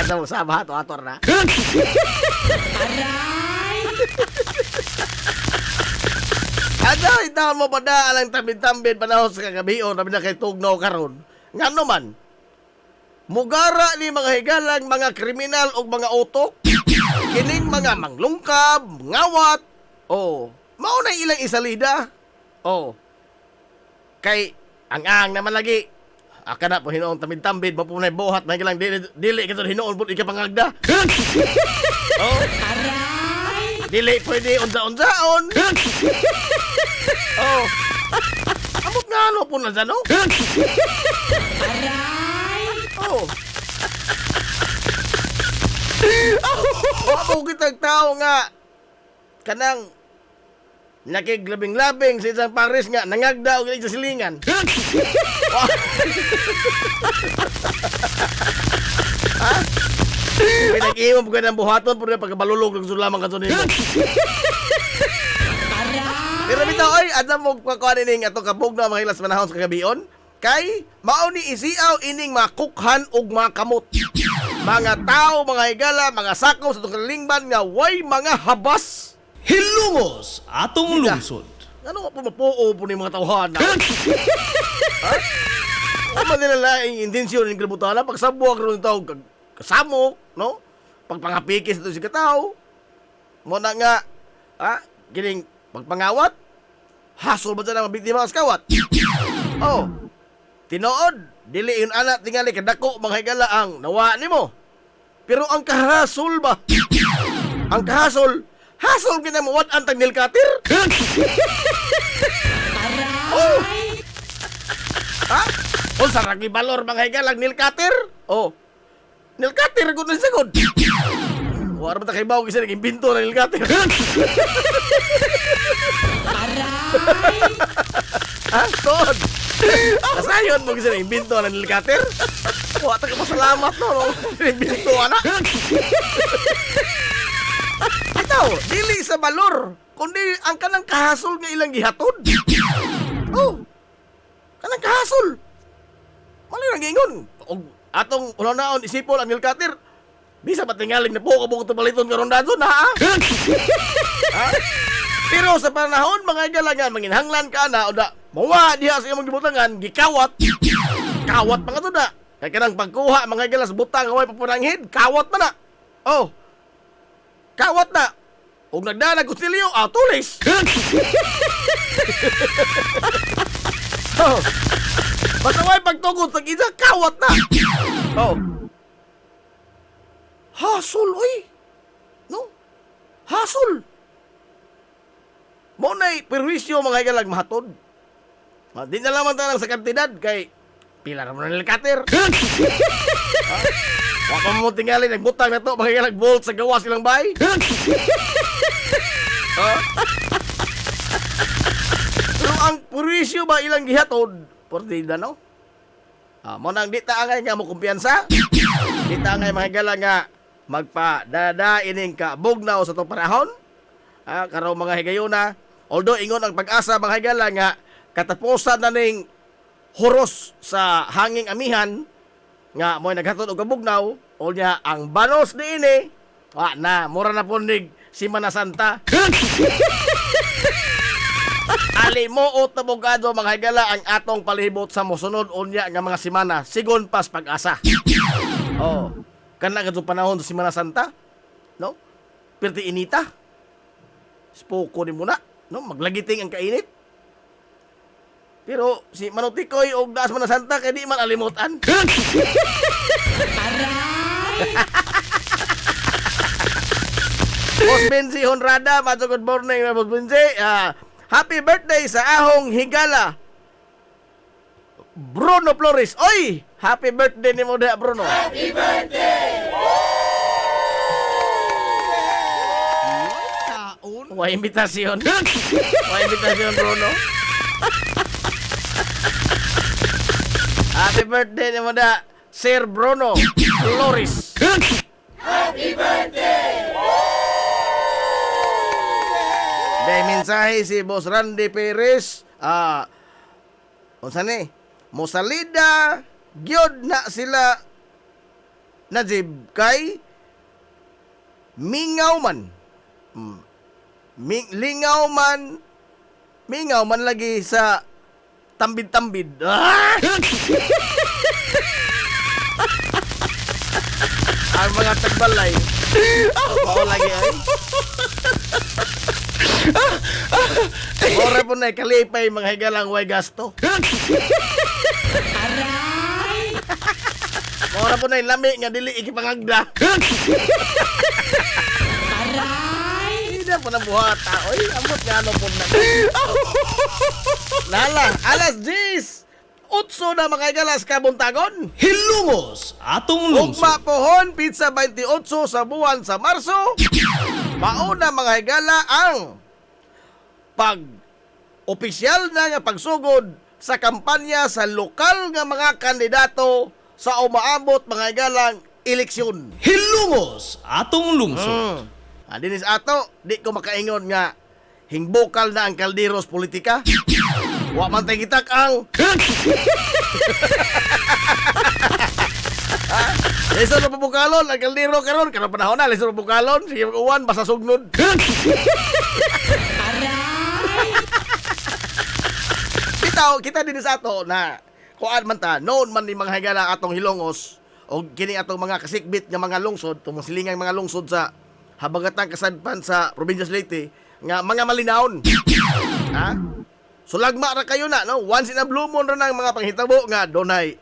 Ano mo sama ito, ator na? Ano, itaon mo pa na alang tambid-tambid panahon sa kagabion na kay tugnaw karon. Nga naman, mugara ni mga higalang mga kriminal o mga utok, kining mga manglungkab, ngawat, mauna ilang isalida, kay ang naman lagi, aka na po hinoon tambid-tambid, mapunay buhat, may ilang dili ka hinoon po ikapangagda. Dili pwede unsa-unsaon. Oh. Amot nga ano po na dyan, no? Oh. Wako kitang tao nga kanang nakiglabing-labing sa isang pares nga nangagda o sa silingan. Ha? Pinag-iwan po ka ng buhaton po na pagkabalulog ng sulamang kasunod mo. Pero bitaw ay adam mo kakuha ning atong kabog na mga ilas manahon sa kagabion kay mao ni isiaw ining mga kukhan ug mga kamot. Mga tao, mga higala, mga sakaw sa itong kalingban nga way mga habas. Hilungos atong lungsod. Ano nga po mapuo po ni mga tawhan? Ha? Ano man nila laing intensyon ng kalibutana pagsabuak ron ng tao kasamok, no? Pagpangapikis ito si katao. Muna nga, gining pagpangawat, hasol ba dyan ang biktima sa kawat? Oh, tinood. Dili yun anak tingali kadako mga higala ang nawa nimo. Pero ang kahasol ba? Ang kahasol, hasol kita mo ang tag nilkatir. Oh. Ha? Unsa ra valor mga higala ang nilkatir? Oh. Nilkatir gud na sagod. War ba ta kay bawo kasi nag-imbento ng nilkatir. Ah, Todd. Kasayon mo kasi na-imbento ng nilkater? Huwag ka pasalamat no, na-imbento na. Ito, dili sa balor, kundi ang kanang kahasol nga ilang gihatod. Oh, kanang kahasol. Mali lang ingon. Atong unaon isipol ang nilkater. Bisa pa tingaling na po kabukot na baliton karon dadson ha? Ha? Pero sa panahon mga igalangan manginhanglan ka na o da mawa diha sa imong gibutangan gikawat. Kawat pa nga to da. Kay kanang pagkuha mga igala sa butang away papunanghid, kawat man na. Oh. Kawat na. Ug nagdana kutsilyo, tulis. Oh. Basta way pagtugod sa isa kawat na. Oh. Hasol oy. No? Hasol. Mo na'y perwisyo mga igalag mahatod. Di na lamang tanang sa kantidad kay pila na mo na nilkater. Waka mo tingali nagbutang na to mga igalag bolt sa gawa silang bay. Pero ang perwisyo ba ilang gihatod? Portida no? Mo nang di taangay nga mo kumpiyansa. Di taangay mga igalag nga magpa-dada ining ka bugnaw sa itong panahon. Karaw mga higayuna. Although ingon ang pag-asa mga higala nga katapusan na ning huros sa hanging amihan nga mo'y naghatod og kabugnaw o niya ang banos niini na mura na pundig Semana Santa. Ali mo o tabogado mga higala ang atong palibot sa mosunod unya nga mga semana sigon pas pag-asa. Oh, kana kadto panahon sa Semana Santa, no? Perti inita. Spoko ni muna, no? Maglagiting ang kainit. Pero si Manutikoy og daas man na Santa kay di man alimutan. Boss Benzi Honrada, good morning, Boss Benzi. Happy birthday sa ahong higala. Bruno Flores. Oy, happy birthday ni mo da, Bruno. Happy birthday. May imbitasyon. May imbitasyon, Bruno. Happy birthday ni mo da, Sir Bruno Flores. Happy birthday! Day mensahe si Boss Randy Perez. Unsa ni? Mosalida gyud na sila Najib kay mingaw man. Mingaw man lagi sa tambid-tambid. Ang mga tagbalay. Mao lagi ay. Ora po na kalipay mga higalang way gasto. Ora po na lami nga dili ikipangagda. Ganyan po na buhata. Oy, amot nga ano po na. Lala, alas 10. Utso na mga igalas kabuntagon. Hilungos atong lungsod. Ugma pohon, pizza 28 sa buwan sa Marso. Mauna mga higala ang opisyal na nga pagsugod sa kampanya sa lokal nga mga kandidato sa umaabot mga higalang eleksyon. Hilungos atong lungsod. Dinis ato, di ko makaingon nga hingbokal na ang kalderos politika. Wa man tay gitak ang Lesson na pabukalon, ang kaldero karon kana panahon na lesson na pabukalon, sige mag-uwan basta sugnod. Bitaw kita din sa ato na kuan man ta, noon man ni mga higala atong Hilongos o kini atong mga kasikbit nga mga lungsod, tumong silingang mga lungsod sa habagatang kasadpan sa probinsya sa Leyte nga mga malinawon. Ha? Sulagma ra kayo na, no? Once in a blue moon ra ng mga panghitabo nga donay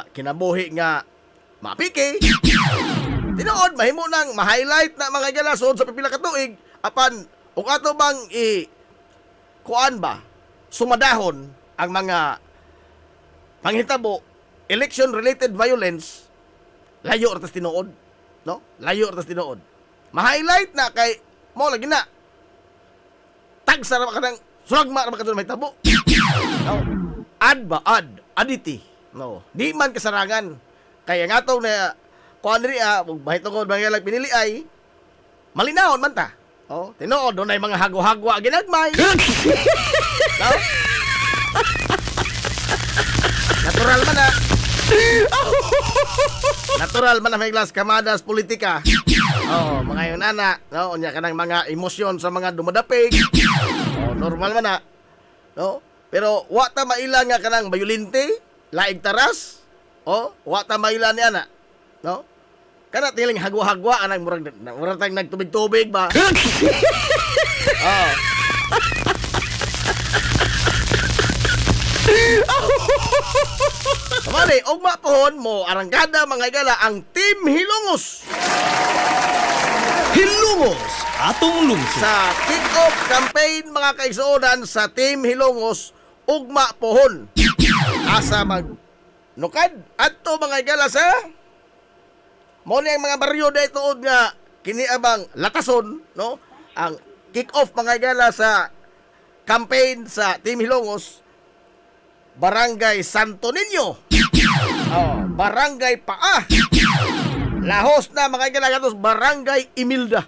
kinabuhi nga mapiki. Tinuod mahimo nang ma-highlight na mga galasod sa pipila ka tuig apan ug ato bang kuan ba sumadahon ang mga panghitabo election related violence layo ra tas tinuod, no? Layo ra tas tinuod. Ma-highlight na kay mo lagi na tagsa ra ka nang sulagma ra ba kadto mahitabo. No. Aditi. No. Di man kasarangan. Kaya nga to na kuan ri mahitungod mga lag pinili ay malinawon man ta. Oh, tinuod dunay mga hagwa-hagwa ginagmay. No? Natural man na. Natural man na may glass kamadas politika. Oh, mga yun ana, no, unya kanang mga emosyon sa mga dumadapig. Oh, normal man na. No? Pero wa ta maila nga kanang bayulinte, laig taras. Oh, wa ta maila ni ana. No? Kana tiling hagwa-hagwa anang murag tang nagtubig-tubig ba? Oh. Kamali, ugma pohon mo arangkada mga igala ang Team Hilongos. Hilungos atong lungsod. Sa kick-off campaign mga kaigsuonan sa Team Hilongos, ugma pohon. Asa mag nukad adto mga igala sa mo ni ang mga baryo dahil tuod nga kiniabang latason, no? Ang kick-off mga igala sa campaign sa Team Hilongos, Barangay Santo Niño. Oh, Barangay Paa. Lahos na mga igala gatos Barangay Imilda.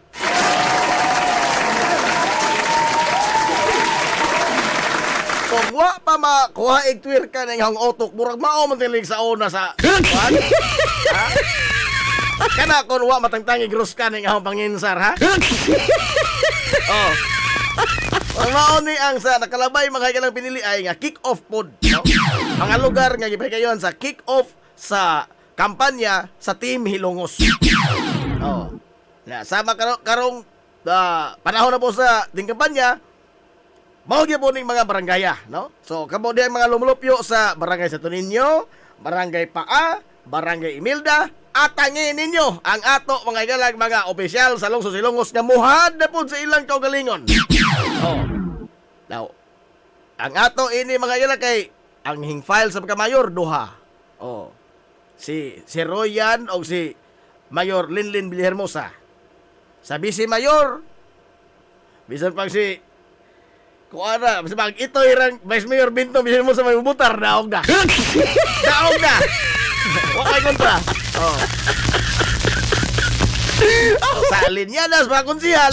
Kung wa pa makuha igtwir ka ng hang otok, murag mao man tilig sa una sa kuan. Ha? Kana kon wa matangtangi gross ka ng hang panginsar, ha? Oh. Ang mao ni ang sa nakalabay mga igalang pinili ay nga kick-off pod, no? Mga lugar nga gipakayon sa kick-off sa kampanya sa Team Hilongos. Oh. Na sama karong panahon na po sa ding kampanya, mao gyud po ning mga barangaya, no? So kamo diay mga lumulupyo sa Barangay Santo Niño, Barangay Paa, Barangay Imilda, atangin ninyo ang ato mga igalag mga opisyal sa lungsod Hilongos nga muhad na po sa ilang kaugalingon. Oh. Now, ang ato ini mga igalag kay ang hing-file sa pagkamayor duha. Oh. Si Royan o si Mayor Linlin Villahermosa. Sa Vice Mayor, bisan pag si kuana, bisan pag ito irang Vice Mayor Binto Villahermosa may bubutar, daog na. Daog na. Wakay kontra. Oh. Sa linyanas mga konsihal,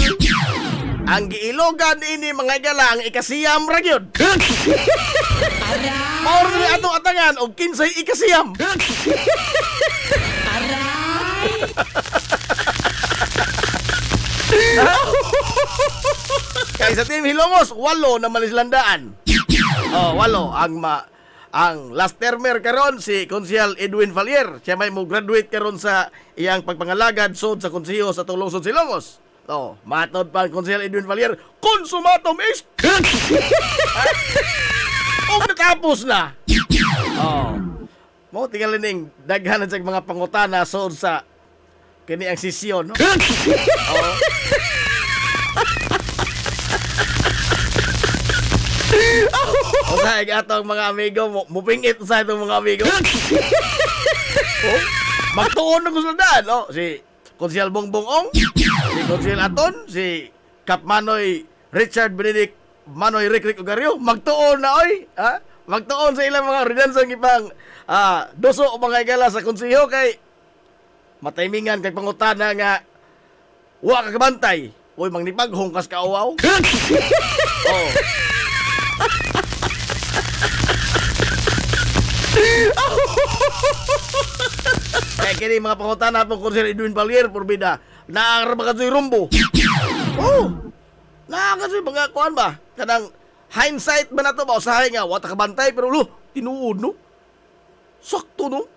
ang giilogan ini mga igala ang ikasiyam ra gyud. Maor ni atong atangan og kinsay ikasiyam. Kaya sa Team Hilongos, 8 na malislandaan. Oh, 8 ang last termer karon si Konsehal Edwin Valier. Siya may mo graduate karon sa iyang pagpangalagad sud sa konseho sa Tulungsod Silongos. Oh, matod pa Konsehal Edwin Valier, konsumatum est. Og natapos na. Oh. Mo tinggal ning daghanan sa mga pangutana sud sa kini ang sesyon, no? Oh. Usahay atong mga amigo, mupingit sa itong mga amigo. Oh, magtuon ng gusuldan, oh, si Konsyal Bongbong Ong, si Konsyal Aton, si Kap Manoy Richard Benedict Manoy Rick Ugario, magtuon na oy, ha? Magtuon sa ilang mga ordinansang ipang duso o mga igala sa konseho kay mataymingan kay pangutana nga wa ka kabantay. Uy, magnipaghong kas kauaw. Oh. Kaya kini mga pangutana pong Konsyal Edwin Valier porbida naarba ka rumbo. Oh. Nakakasoy mga kuan ba? Kanang hindsight ba na to ba? Usahay nga, wata ka bantay, pero tinuod, no? Sakto, no?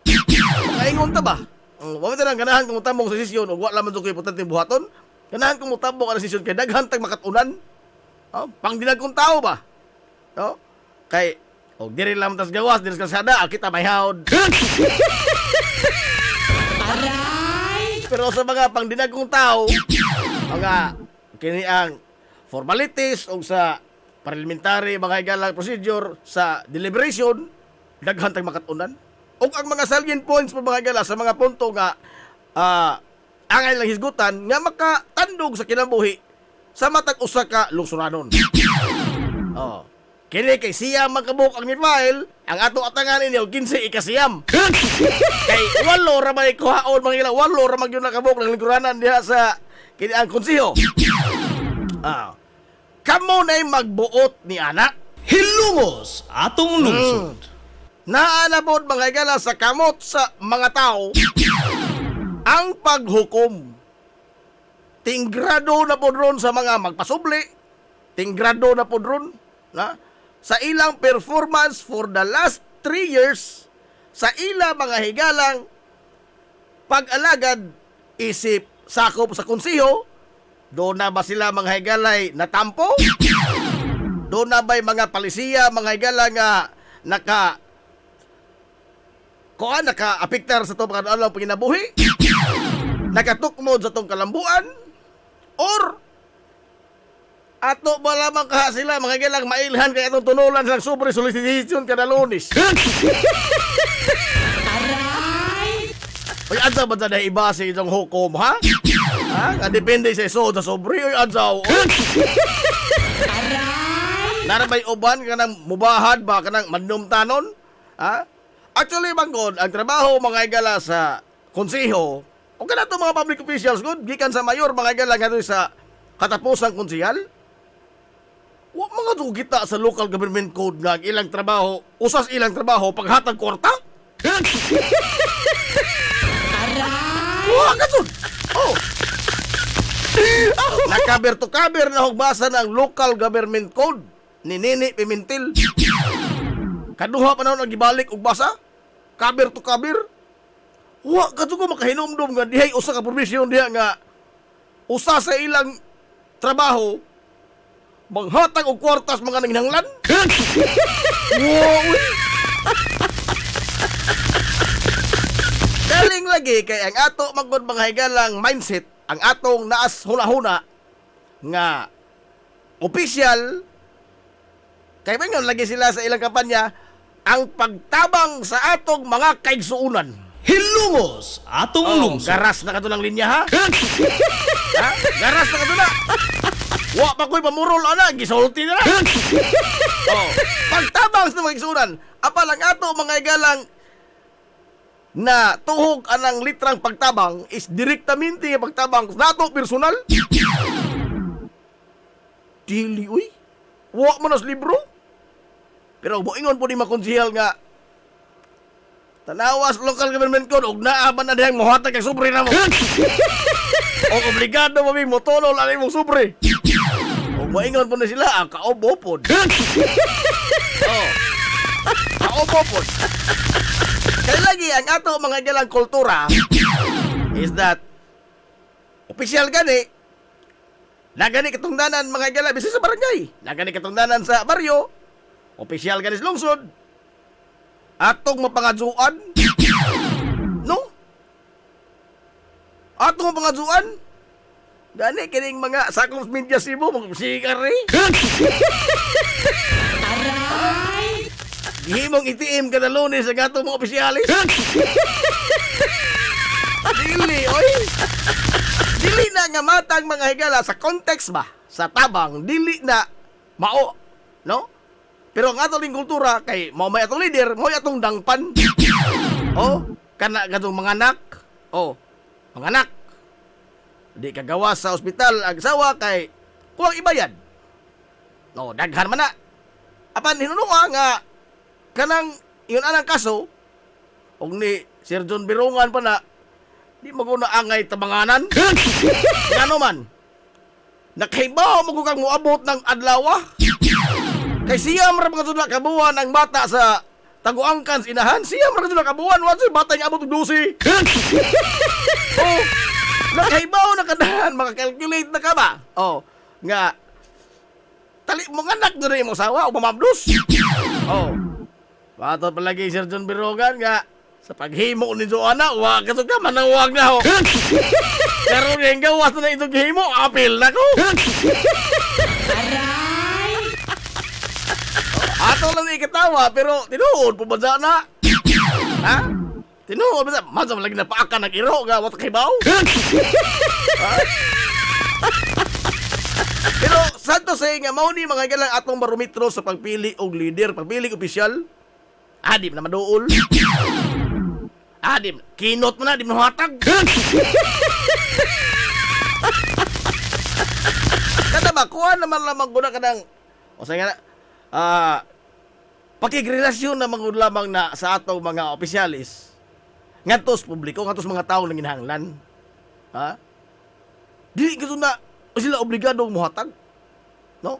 Makaingon ta ba? Wala na ganahan kung utabong sa sisyon o wala man ito kayo importante buhaton. Ganahan kung utabong ka na sisyon kay daghan tag makatunan. Oh, pang dinagkong tao ba? Oh, kay, diri lang tas gawas, diri sa kalsada, kita may haod. Pero sa mga pang dinagkong tao, mga kini ang formalities o sa parliamentary mga igalang procedure sa deliberation daghan tag makatunan o ang mga salient points pa mga igala sa mga punto nga angay lang hisgutan nga makatandog sa kinabuhi sa matag usa ka lungsuranon. Oh, kini kay siyam magkabuk ang ni-file ang ato atangan ninyo 15 ikasiyam. Kay walo ra may kuhaon mga igala, walo ra magyud nakabuk ng lingkuranan diha sa kini ang konseho. Kamo na'y magbuot ni anak. Hilungos atong lungsod. Naanabod mga igala sa kamot sa mga tao ang paghukom. Tinggrado na po ron sa mga magpasubli. Tinggrado na po ron sa ilang performance for the last 3 years sa ila mga higalang pag-alagad isip sakop sa konseho. Doon na ba sila mga higalay natampo? Doon na ba'y mga palisiya, mga higala nga naka-apiktar sa itong pagkanalang panginabuhi? Nakatukmod sa itong kalambuan? Or ato ba lamang kaha sila mga higalang mailhan kaya itong tunulan sa sobre solicitation kada Lunes? Uy, adsa ba na iba sa itong hukom, ha? Ha? Depende sa iso sa sobre, uy, adsaw. Narabay uban ka ng mubahad ba ka ng manumtanon? Ha? Actually, banggod, ang trabaho mga igala sa konseho, o ka na ito mga public officials, good, gikan sa mayor, mga igala nga sa katapusang konsehal, mga kita sa local government code nga ilang trabaho, usas ilang trabaho, paghatag kwarta? Wah, kasud! Oh! Nakaber to kaber na hugbasa ng local government code ni Nini Pimentel. Kaduha pa na nagibalik og basa. Kaber to kaber. Wa kadto ko makahinomdom nga dihay usa ka provision diha nga usa sa ilang trabaho manghatag og kwartas mga nanginhanglan. Wow. Galing lagi kay ang ato magod mga higalang mindset, ang atong naas huna-huna nga opisyal kay man lagi sila sa ilang kampanya ang pagtabang sa atong mga kaigsuunan. Hilungos atong lungsod. Garas na kato ng linya ha? Ha? Garas na kato na. Wa pa ko'y pamurol ana, gisulti na. Pagtabang sa mga kaigsuunan, apal ang ato mga igalang na tuhog anang litrang pagtabang is direktamente nga pagtabang nato personal. Dili, uy. Wa man as libro. Pero moingon po ni makonsehal nga tanawas local government code og naa man na dihang mohatag kay sobre na mo. O obligado mo mi motolol ani mong sobre. O moingon po na sila kaobo pod. Kaobo pod. Kaya lagi ang ato mga galang kultura is that opisyal gani nagani katungdanan mga gala bisag sa barangay, nagani katungdanan sa baryo, opisyal gani sa lungsod atong mapangadzuan no atong mapangadzuan gani kining mga sakop media Cebu mga sigari. Gihimong itiim ka na lunes ang atong mga opisyalis. Dili, oy. Dili na nga matang mga higala sa context ba? Sa tabang, dili na mao, no? Pero ang atong kultura kay mao may atong leader, mao atong dangpan. Oh, kana gadong mga anak. Oh, mga anak. Di kagawas sa ospital ang sawa kay kuwang ibayad. No, daghan man na. Apan hinununga nga kanang iyon anang kaso og ni Sir John Birungan pa na di maguna angay tabanganan. Ngano man? Nakahibaw mo kang moabot ng adlaw. Kay siyam ra mga tudla kabuan ang bata sa taguangkan sa inahan. Siyam ra tudla kabuan wa sa bata nga abot og 12. Oh, nakahibaw na kadahan maka-calculate na ka ba? Oh, nga tali mo anak doon yung asawa o mamabdos. Oh, pato palagi Sir John Birogan nga sa paghimo ni Joanna, wag ka ka manawag na ho. Pero yung gawas na itong himo, apil na ko. Ato lang ikatawa, pero tinuod po ba na? Ha? Tinuod ba? Masam lagi na paaka nag-iro, ga, wat kibaw? Pero santo say nga mao ni mga galang atong barometro sa pagpili og leader, pagpili og opisyal. Adim na maduol. Adim, kinot mo na, di mo hatag. Kada ba kuha naman lamang guna kanang o say nga pakigrelasyon na mga lamang na sa atong mga opisyalis ngadtos publiko, ngadtos mga tawo nang ginahanglan. Ha? Dili gito na o sila obligadong muhatag. No?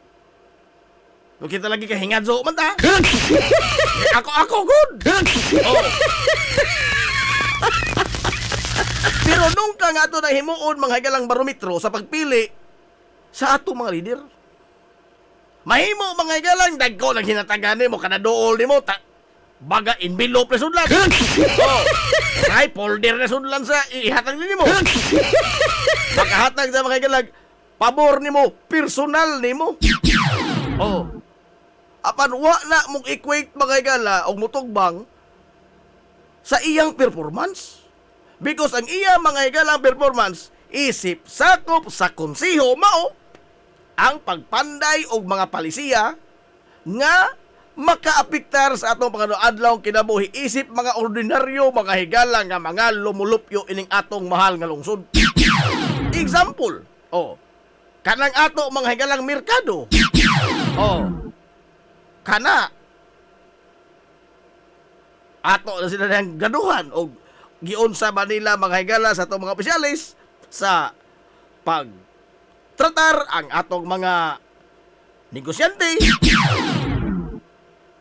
Kung kita lagi kahingadso man ta. Ako good. Oh. Pero nung ka nga ito na himuon mga higalang barometro sa pagpili sa atong mga leader. Mahimo mga higalang dagko ng hinatagani mo kanadool ni mo baga envelope na sudlan. Oh. Ay folder na sudlan sa ihatag ni mo. Makahatag sa mga higalang pabor nimo, personal nimo. Oh. Apan wa na mong equate mga higala og mutugbang sa iyang performance. Because ang iya mga higalang performance isip sakop sa konseho mao ang pagpanday og mga palisiya nga makaapektar sa atong panganoadlaw kinabuhi isip mga ordinaryo mga higala nga mga lumulupyo ining atong mahal nga lungsod. Example. Oh. Kanang ato mga higalang merkado. Oh. Kana ato na sila ng gaduhan o giunsa ba nila mga higala sa atong mga opisyalis sa pagtratar ang atong mga negosyante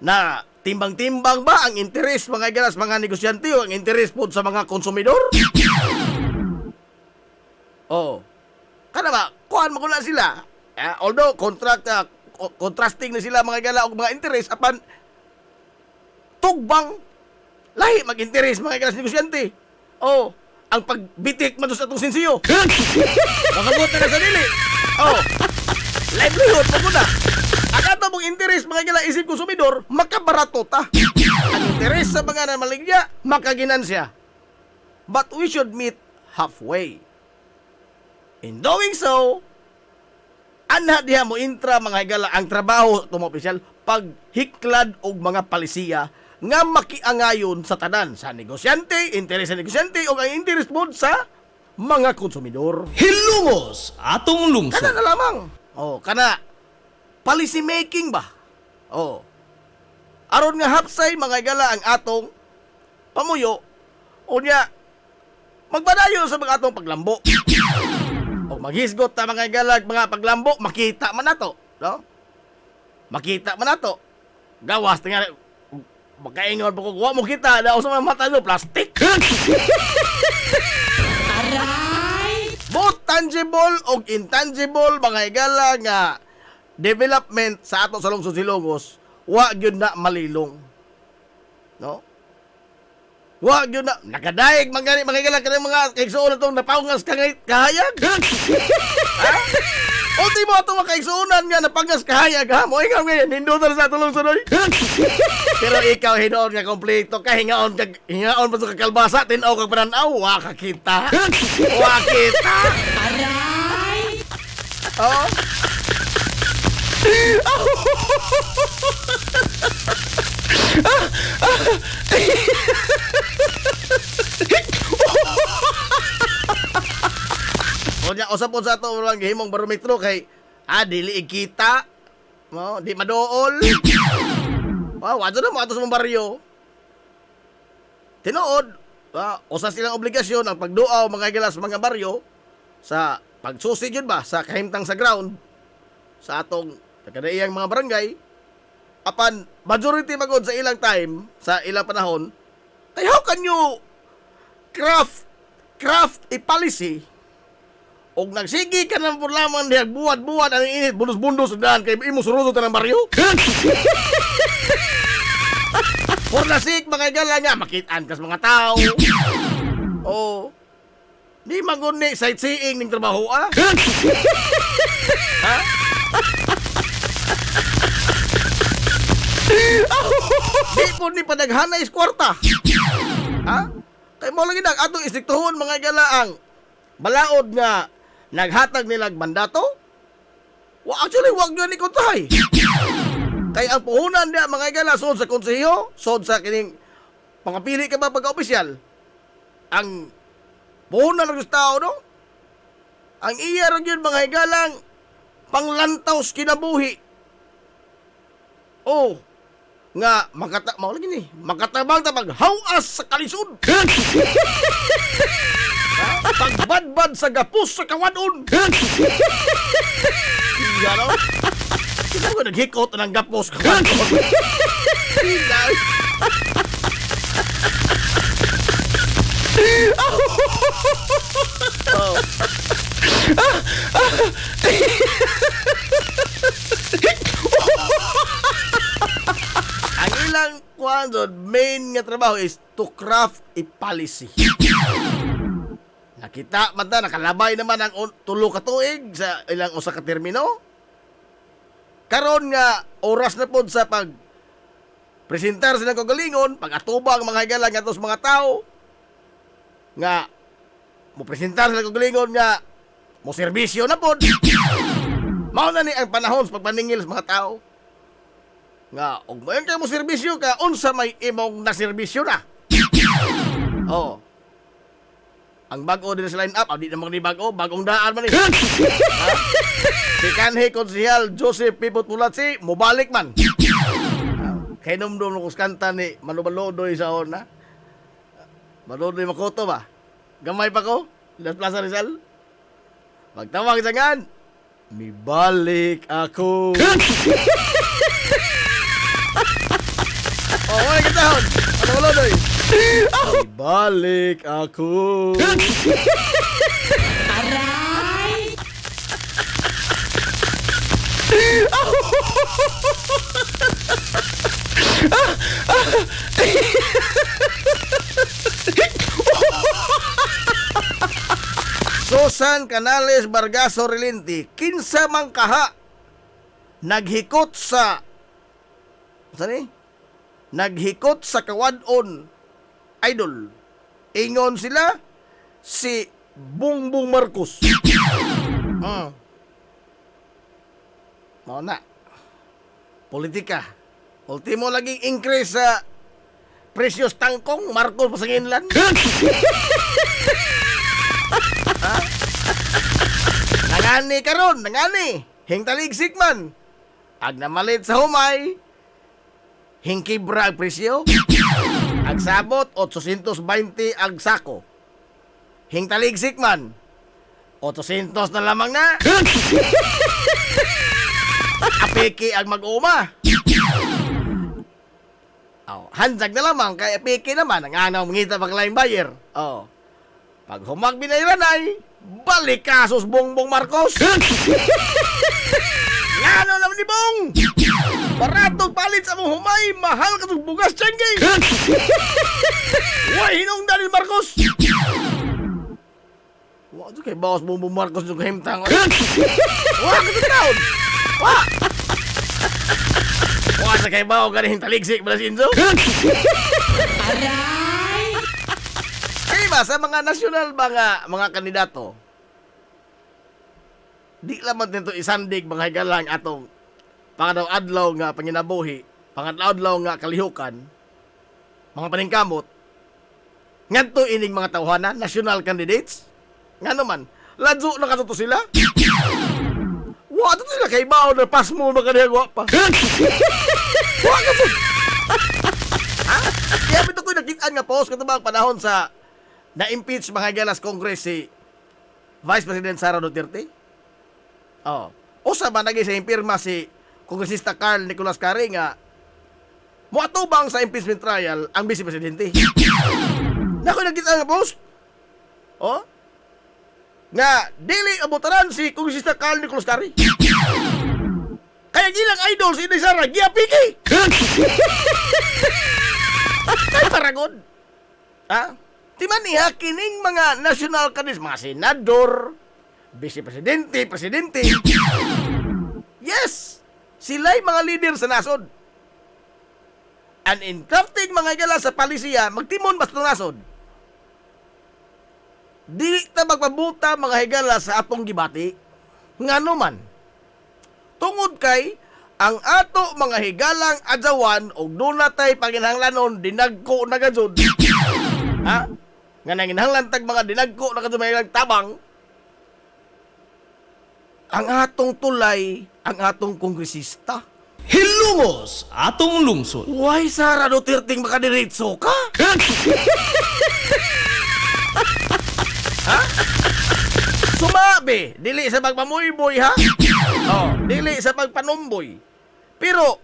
na timbang-timbang ba ang interes mga higala sa mga negosyante o ang interes po sa mga konsumidor? Oh. Kana ba, kuhan mo na sila. Although, contrasting na sila mga gala o mga interes, apan, tugbang, lahi mag-interes mga gala sa negosyante. Oh, ang pagbitik man sa itong sinsiyo. Masagot na sa dili. Oh, livelihood, maguna. Ang ato mong interes mga gala isip konsumidor, makabarato ta. Ang interes sa mga namaligya, makaginansya. But we should meet halfway. In doing so, anha diha mo intra mga higala ang trabaho itong mga opisyal paghiklad og mga palisiya nga makiangayon sa tanan sa negosyante, interes sa negosyante o ang interes pod sa mga konsumidor. Hilungos atong lungsod. Kana na lamang. Oh, kana policy making ba? Oh. Aron nga hapsay mga higala ang atong pamuyo unya magbadayon sa mga atong paglambo. O maghisgot ta mga galag, mga paglambo, makita man nato, no? Makita man nato. Gawas tingali makaingon po ko, wa mo kita daw sa mga mata no plastic. Aray! Both tangible o intangible mga higala nga development sa ato sa lungsod Silongos, wa gyud na malilong. No? Wa gyud na nakadaig mga higala kanang mga kaigsuon natong napaungas kahayag. Ha? Ulti mo ito makaigsuunan nga napangas kahayag ha. Mo ikaw ngayon, hindutan sa tulong sunoy. Pero ikaw hinoon nga kompleto ka, hingaon pa sa kakalbasa, tinaw kag pananaw, wa ka kita. Wa kita. Aray! Oh. Kunya usap po sa to lang gihimong barometro kay dili ikita. Mo, di madool. Wa na mo atos mong baryo. Tinuod, usa silang obligasyon ang pagduaw mga gilas mga baryo sa pagsusi jud ba sa kahimtang sa ground sa atong kadayang mga barangay. Apan majority magod sa ilang time, sa ilang panahon, ay how can you craft a policy og nagsigi ka ng lamang diha buwad-buwad ang init bundos-bundos daan kay imo surusot ng baryo. For the sake mga igala nga makitaan kas mga tao. Oh. Di magod ni sightseeing ning trabaho ha? Di po ni padaghanay is kwarta. Ha? Kay mo lagi nag atong istriktuhon mga igala ang balaod nga naghatag nilag mandato. Actually, wag yun ikutay. Kay ang puhunan niya mga igala sod sa konseho, sod sa kining pangapili ka ba pagka-opisyal. Ang puhunan ng tao, no? Ang iya rin yun mga igalang panglantaw kinabuhi. Oh, nga makatabang tapag hawas sa kalisod. Pagbadbad sa gapos sa kawadon. Iya no? Kasi ko naghikot ng gapos kawadon. Iya. Oh. Ang ilang main nga trabaho is to craft a policy. Nakita man ta, nakalabay naman ang tulo ka tuig sa ilang usa ka termino. Karon nga oras na pod sa pag presentar sa kagalingon, pag-atubang mga higala nga tos mga tao nga mo presentar sa kagalingon nga mo serbisyo na pod. Mao na ni ang panahon sa pagpaningil sa mga tao. Nga og mayon kay mo serbisyo ka unsa may imong naserbisyo na. Oh. Ang bago din sa line up, di namang ni bago, bagong daan man eh. Si kanhi konsehal Joseph Pipot Pulatsi, mubalik man. Kay numdum ko kanta ni Manubalodoy sa ona. Malodoy Makoto ba? Gamay pa ko, Las Plaza Rizal. Magtawag sa ngan, mibalik ako. Wala ka tahon, Manubalodoy. Ibalik ako. Aray! Susan Canales Bargaso Relinti, kinsa man kaha naghikot sa naghikot sa kawadon idol. Ingon sila si Bongbong Marcos. Mao na. Politika. Ultimo laging increase sa presyos tangkong Marcos pasanginlan. Nangani karon, nangani. Hingtaligsik man. Ag namalit sa humay. Hingkibra ang presyo. Ang sabot, 820 ang sako. Hingtaligsik man, 800 na lamang na. Apiki ang mag-uma. Handsag na lamang, kay apiki naman, ang anaw mangita paglaing buyer. Pag humag binayranay, balik kasos Bongbong Marcos. Ngano naman ni Bong? Baratog palit sa mong humay, mahal ka itong bugas tiyengge. Huwag hinong Daniel Marcos. Wa kay bawas Bongbong Marcos yung kahimtang. Wa ka taon. Wa. Wa sa kay bawo ganing taligsik bala si Enzo. Kaya ba sa mga nasyonal mga kandidato, di lamang nito isandig mga higalang atong pangadaw-adlaw nga panginabuhi, pangadaw-adlaw nga kalihukan, mga paningkamot, ngadto ining mga tawhana, national candidates, nga naman, ladyo na katuto sila. Wa to sila kay bao na pasmo makadiyagwa pa. Wa ka to. Ha? Kaya bito ko nakitaan nga post katubang panahon sa na-impeach mga galas Congress si Vice President Sara Duterte. Oh. Usa ba naging sa impirma si Kongresista Carl Nicolas Carri nga muatubang sa impeachment trial ang Vice Presidente. Nako nakita nga post. Oh. Nga dili abotaran si Kongresista Carl Nicolas Carri. Kaya gilang idol si Inday Sara giapiki. Kay paragod. Ha? Timan niya kining mga national candidates, mga senador, vice presidente, presidente. Yes! Sila'y mga leader sa nasod. And in crafting mga gala sa palisiya, magtimon basta nasod. Di ta magpabuta mga higala sa atong gibati. Nga man. Tungod kay, ang ato mga higalang adyawan o dunatay panginhanglanon dinagko na gajud. Ha? Nga nanginhanglan tag mga dinagko na gajud mga tabang. Ang atong tulay, ang atong kongresista. Hilumos atong lungsod. Why Sara Duterte makadiretso ka? Ha? Sumabi, dili sa pagpamuyboy ha? Oh, dili sa pagpanumboy. Pero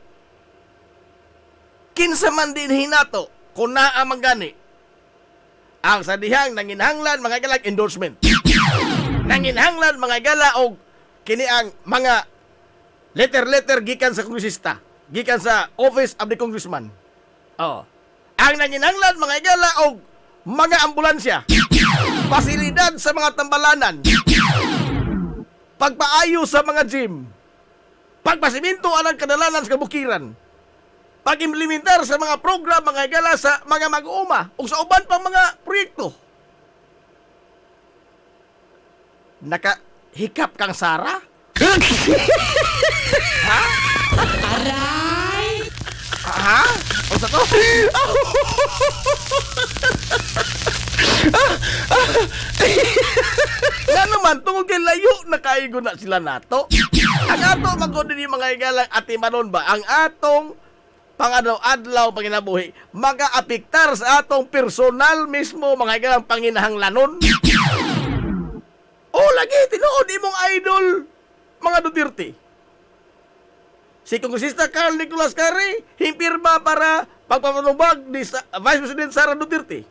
kinsa man din hinato kung naa man gani ang sadihang nanginhanglan mga galang endorsement. Nanginhanglan mga gala og kini ang mga letter gikan sa kongresista, gikan sa Office of the Congressman. Oh. Ang nanginhanglan mga gala og mga ambulansya, pasilidad sa mga tambalanan, pagpaayo sa mga gym, pagpasiminto ang kadalanan sa kabukiran, pag-implementar sa mga program mga gala sa mga mag-uuma o sa uban pang mga proyekto. Nakahikap kang Sara? Ha? Aray! Ha? O sa to? Nga naman, tungkol kay layo, nakaigo na sila nato. Ang ato, magod din yung mga igalang atimanon ba? Ang atong pangadaw-adlaw panginabuhi, mag-aapektar sa atong personal mismo mga igalang panginahanglanon. O, lagi, tinuod imong idol, mga Duterte. Si Kongresista Carl Nicolas Carri, himpirma para pagpapanubag ni Vice President Sara Duterte.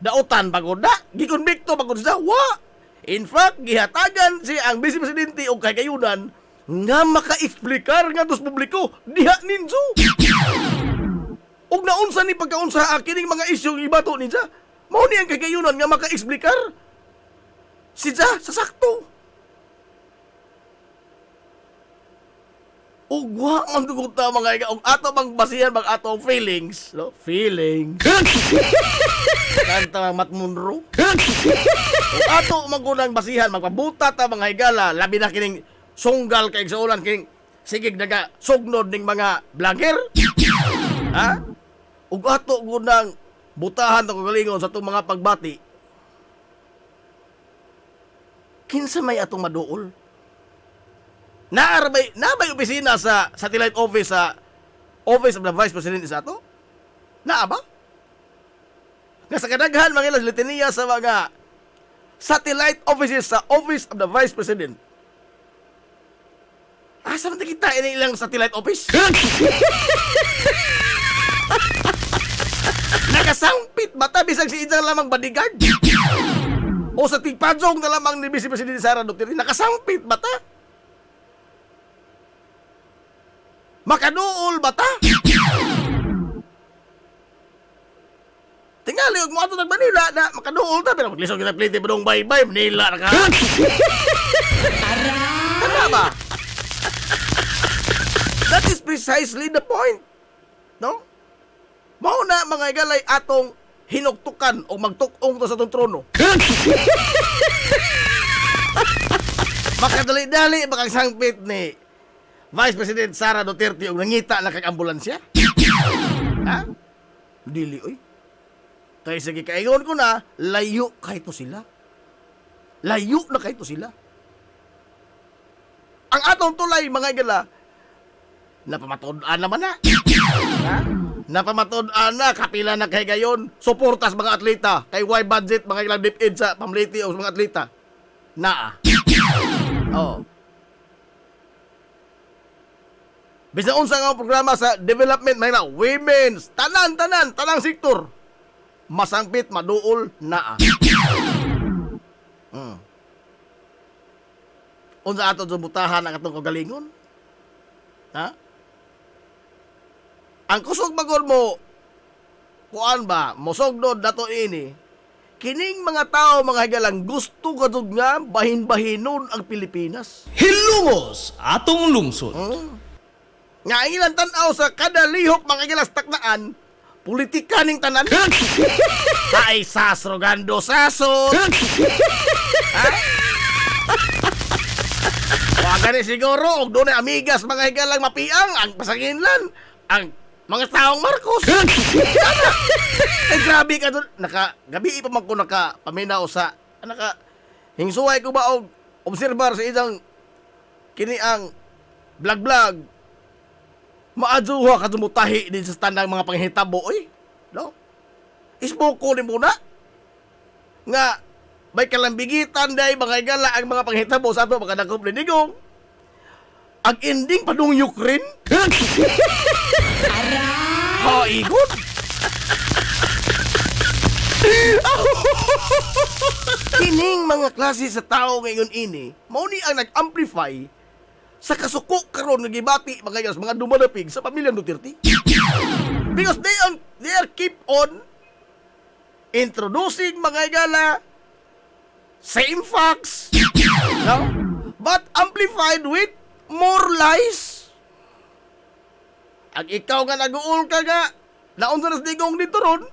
Dautan pagod na, gikonbikto pagod siya, wa! In fact, gihatagan si ang Vice Presidente o kayunan nga maka-explikar nga dos publiko, diha ninjo. Og naunsa ni pagkaunsa kining mga isyong ibato ninja, mao ni ang kayunan nga maka-explikar. Sidya, sa sakto. Ugwa ang dugot na mga iga. Og ato bang basihan bang ato feelings. No? Feelings. Kanta Matt Monroe. Og ato magunang basihan. Magpabuta ta mga higala. Labi na kining sunggal kay sa ulan. Kining sigig naga sugnod ning mga vlogger. Ha? Og ato gunang butahan ta kagalingon sa itong mga pagbati. Kinsa may atong maduol? Naabay opisina sa satellite office sa Office of the Vice President sa ato? Naa ba? Nga sa kadaghan mga ilas litaniya sa mga satellite offices sa Office of the Vice President. Asa man kita ini ilang satellite office? Nakasampit bata bisag si Ida lamang bodyguard? O sa tigpajong na lamang ni Vice President Sara Duterte, nakasampit bata? Makaduol bata? Tingali dali og mo ato nag Manila na makaduol ta pero maglisod kita plite padong bye-bye Manila na ka. Kana ba? That is precisely the point. No? Mao na mga igalay atong hinuktukan o magtukong to sa atong trono. Makadali-dali bakang sangpit ni Vice President Sara Duterte og nangita na kag ambulansya. Ha? Dili oy. Kay sige kaingon ko na layo kay to sila. Layo na kay to sila. Ang atong tulay mga igala napamatod-an naman na. Ha? Napamatod-an na kapila na kay gayon. Suportas mga atleta kay why budget mga ilang DepEd sa pamliti o sa mga atleta. Naa. Oh. Bisa unsa nga programa sa development mga women's tanang sektor masangpit maduol naa. Unsa ato butahan ang atong kagalingon? Ha? Ang kusog bagol mo kuan ba mosogdod dato ini kining mga tao mga higalang gusto kadud nga bahin-bahinon ang Pilipinas. Hilumos atong lungsod. Nga ang ilang tanaw sa kada lihok mga gilas taknaan, politika ning tanan. Ay sasrogando sasod. Waga ni siguro, og doon ay amigas mga higalang mapiang, ang pasanginlan, ang mga taong Marcos. Ay grabe ka doon. Gabi pa man ko paminaw sa, hingsuway ko ba og obserbar sa isang kini ang vlog maadzuha ka dumutahi din sa standang mga panghitabo oy no isboko ni muna nga may kalambigitan day mga igala ang mga panghitabo sa ato mga dagop ni digong ang ending padung Ukraine ha igon kining mga klase sa tao ngayon ini mao ni ang nag-amplify sa kasuko karon nga gibati mga dumalapig sa pamilya Duterte. Because they are keep on introducing mga igala same facts, no? But amplified with more lies. Ang ikaw nga nag-uul ka nga naunsa na sa digong dito ron,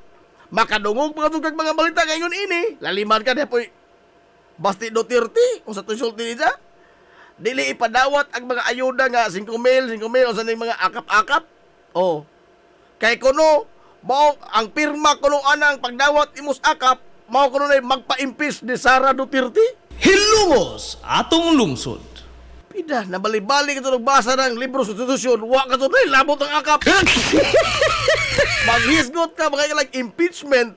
makadungog mga balita ngayon ini, laliman ka depoy basti Duterte kung sa tusulti niya. Dili ipadawat ang mga ayuda nga 5 mil o sa mga akap-akap. Oh. Kay kuno mao ang pirma kuno anang pagdawat imos akap, mao kuno nay magpa-impis ni Sara Duterte. Hilumos atong lungsod. Pida na bali-bali ka nagbasa ng libro sa konstitusyon, wa ka tunay labot ang akap. Maghisgot ka mga like impeachment.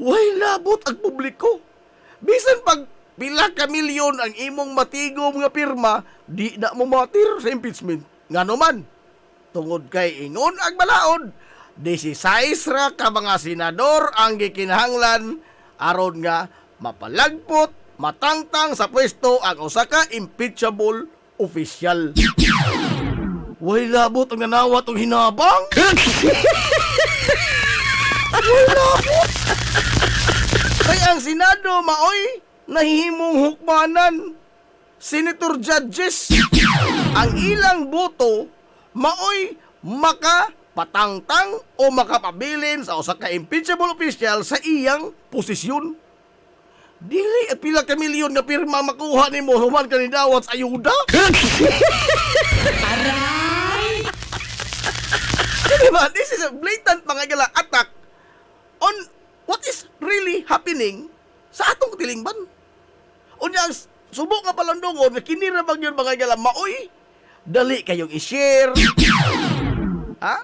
Way labot ang publiko. Bisan pag pila ka milyon ang imong matigom nga pirma, di na mo matir sa impeachment. Nga naman, tungod kay ingon ang balaod, 16 ra ka mga senador ang gikinahanglan aron nga mapalagpot, matangtang sa pwesto ang usa ka impeachable official. Way labot ang nanawat og hinabang. Way labot. Kaya ang Senado maoy nahihimong hukmanan, senator judges, ang ilang boto maoy makapatangtang o makapabilin sa usa ka impeachable official sa iyang posisyon. Dili at pila ka milyon nga pirma makuha nimo human ka ni dawat sa ayuda. Aray! Diba? This is a blatant mga gala attack on what is really happening sa atong tilingban. Unya ang subok nga palandungon nga kinira bang yun mga gala maoy dali kayong i-share. Ha?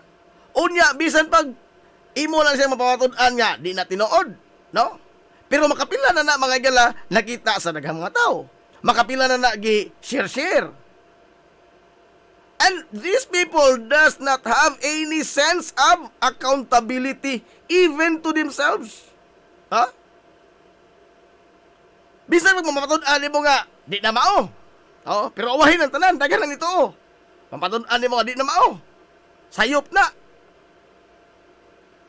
Unya bisan pag imo lang siya mapawatud-an nga di na tinuod, no? Pero makapila na mga gala nakita sa daghang mga tao. Makapila na gi share. And these people does not have any sense of accountability even to themselves. Ha? Bisan magmamatud-an mo nga, di na mao. Oh, pero awahin ang tanan, daghan lang ito. Mapatud-an mo nga, di na mao. Sayop na.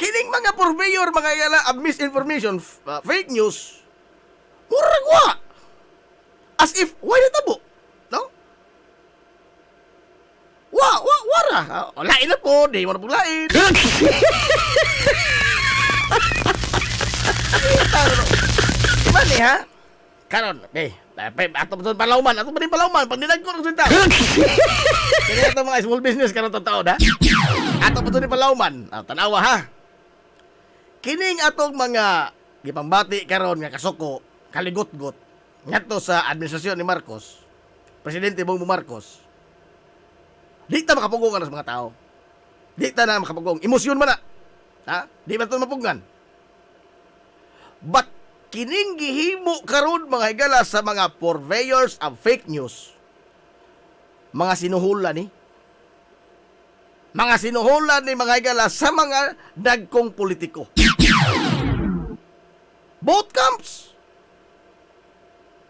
kining mga purveyor mga igala of misinformation, fake news, murag wa. As if, why natabo? No? Wara. Lain na po, di mo na pong lain. Diba ni ha? Karon, ato pa palauman, pag dinag ko ng sinta. Kaya ito mga small business karon totoo ha? Ato pa ni palauman, tanawa ha? Kining atong mga gipambati karon nga kasuko, kaligot-got, ngadto sa administrasyon ni Marcos, Presidente Bongbong Marcos, di ta makapugungan sa mga tao. Di ta na makapugong. Emosyon man na. Ha? Di ba ito mapugungan? But, kining gihimo karon mga higala sa mga purveyors of fake news, mga sinuhulan ni. Mga sinuhulan ni mga higala sa mga dagkong politiko. Both camps.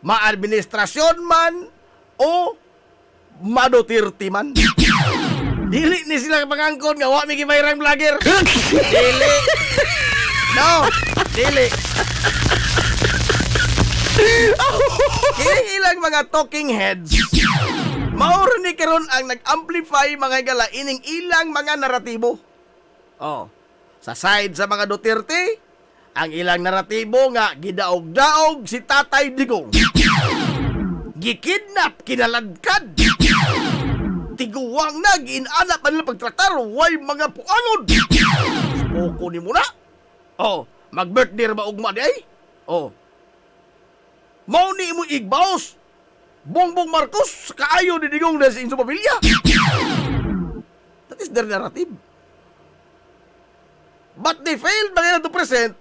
Ma-administrasyon man o madotirti man. Dili ni sila pangangkon nga wa mi gibayrang vlogger. Dili. No, dili. Kining ilang mga talking heads, mauro ni karon ang nag-amplify mga gala ining ilang mga naratibo. Oh, sa side sa mga Duterte, ang ilang naratibo nga gidaog-daog si Tatay Digong. Gikidnap, kinaladkad. Tiguwang na, ginanap ang pagtratar, way mga puangon. Spoko ni mo na. Oh, mag-birthday ba ugma di ay? Oh. Mao ni mo igbaos. Bongbong Marcos, kaayo ni Digong na sa inyong pamilya. That is their narrative. But they failed ba to present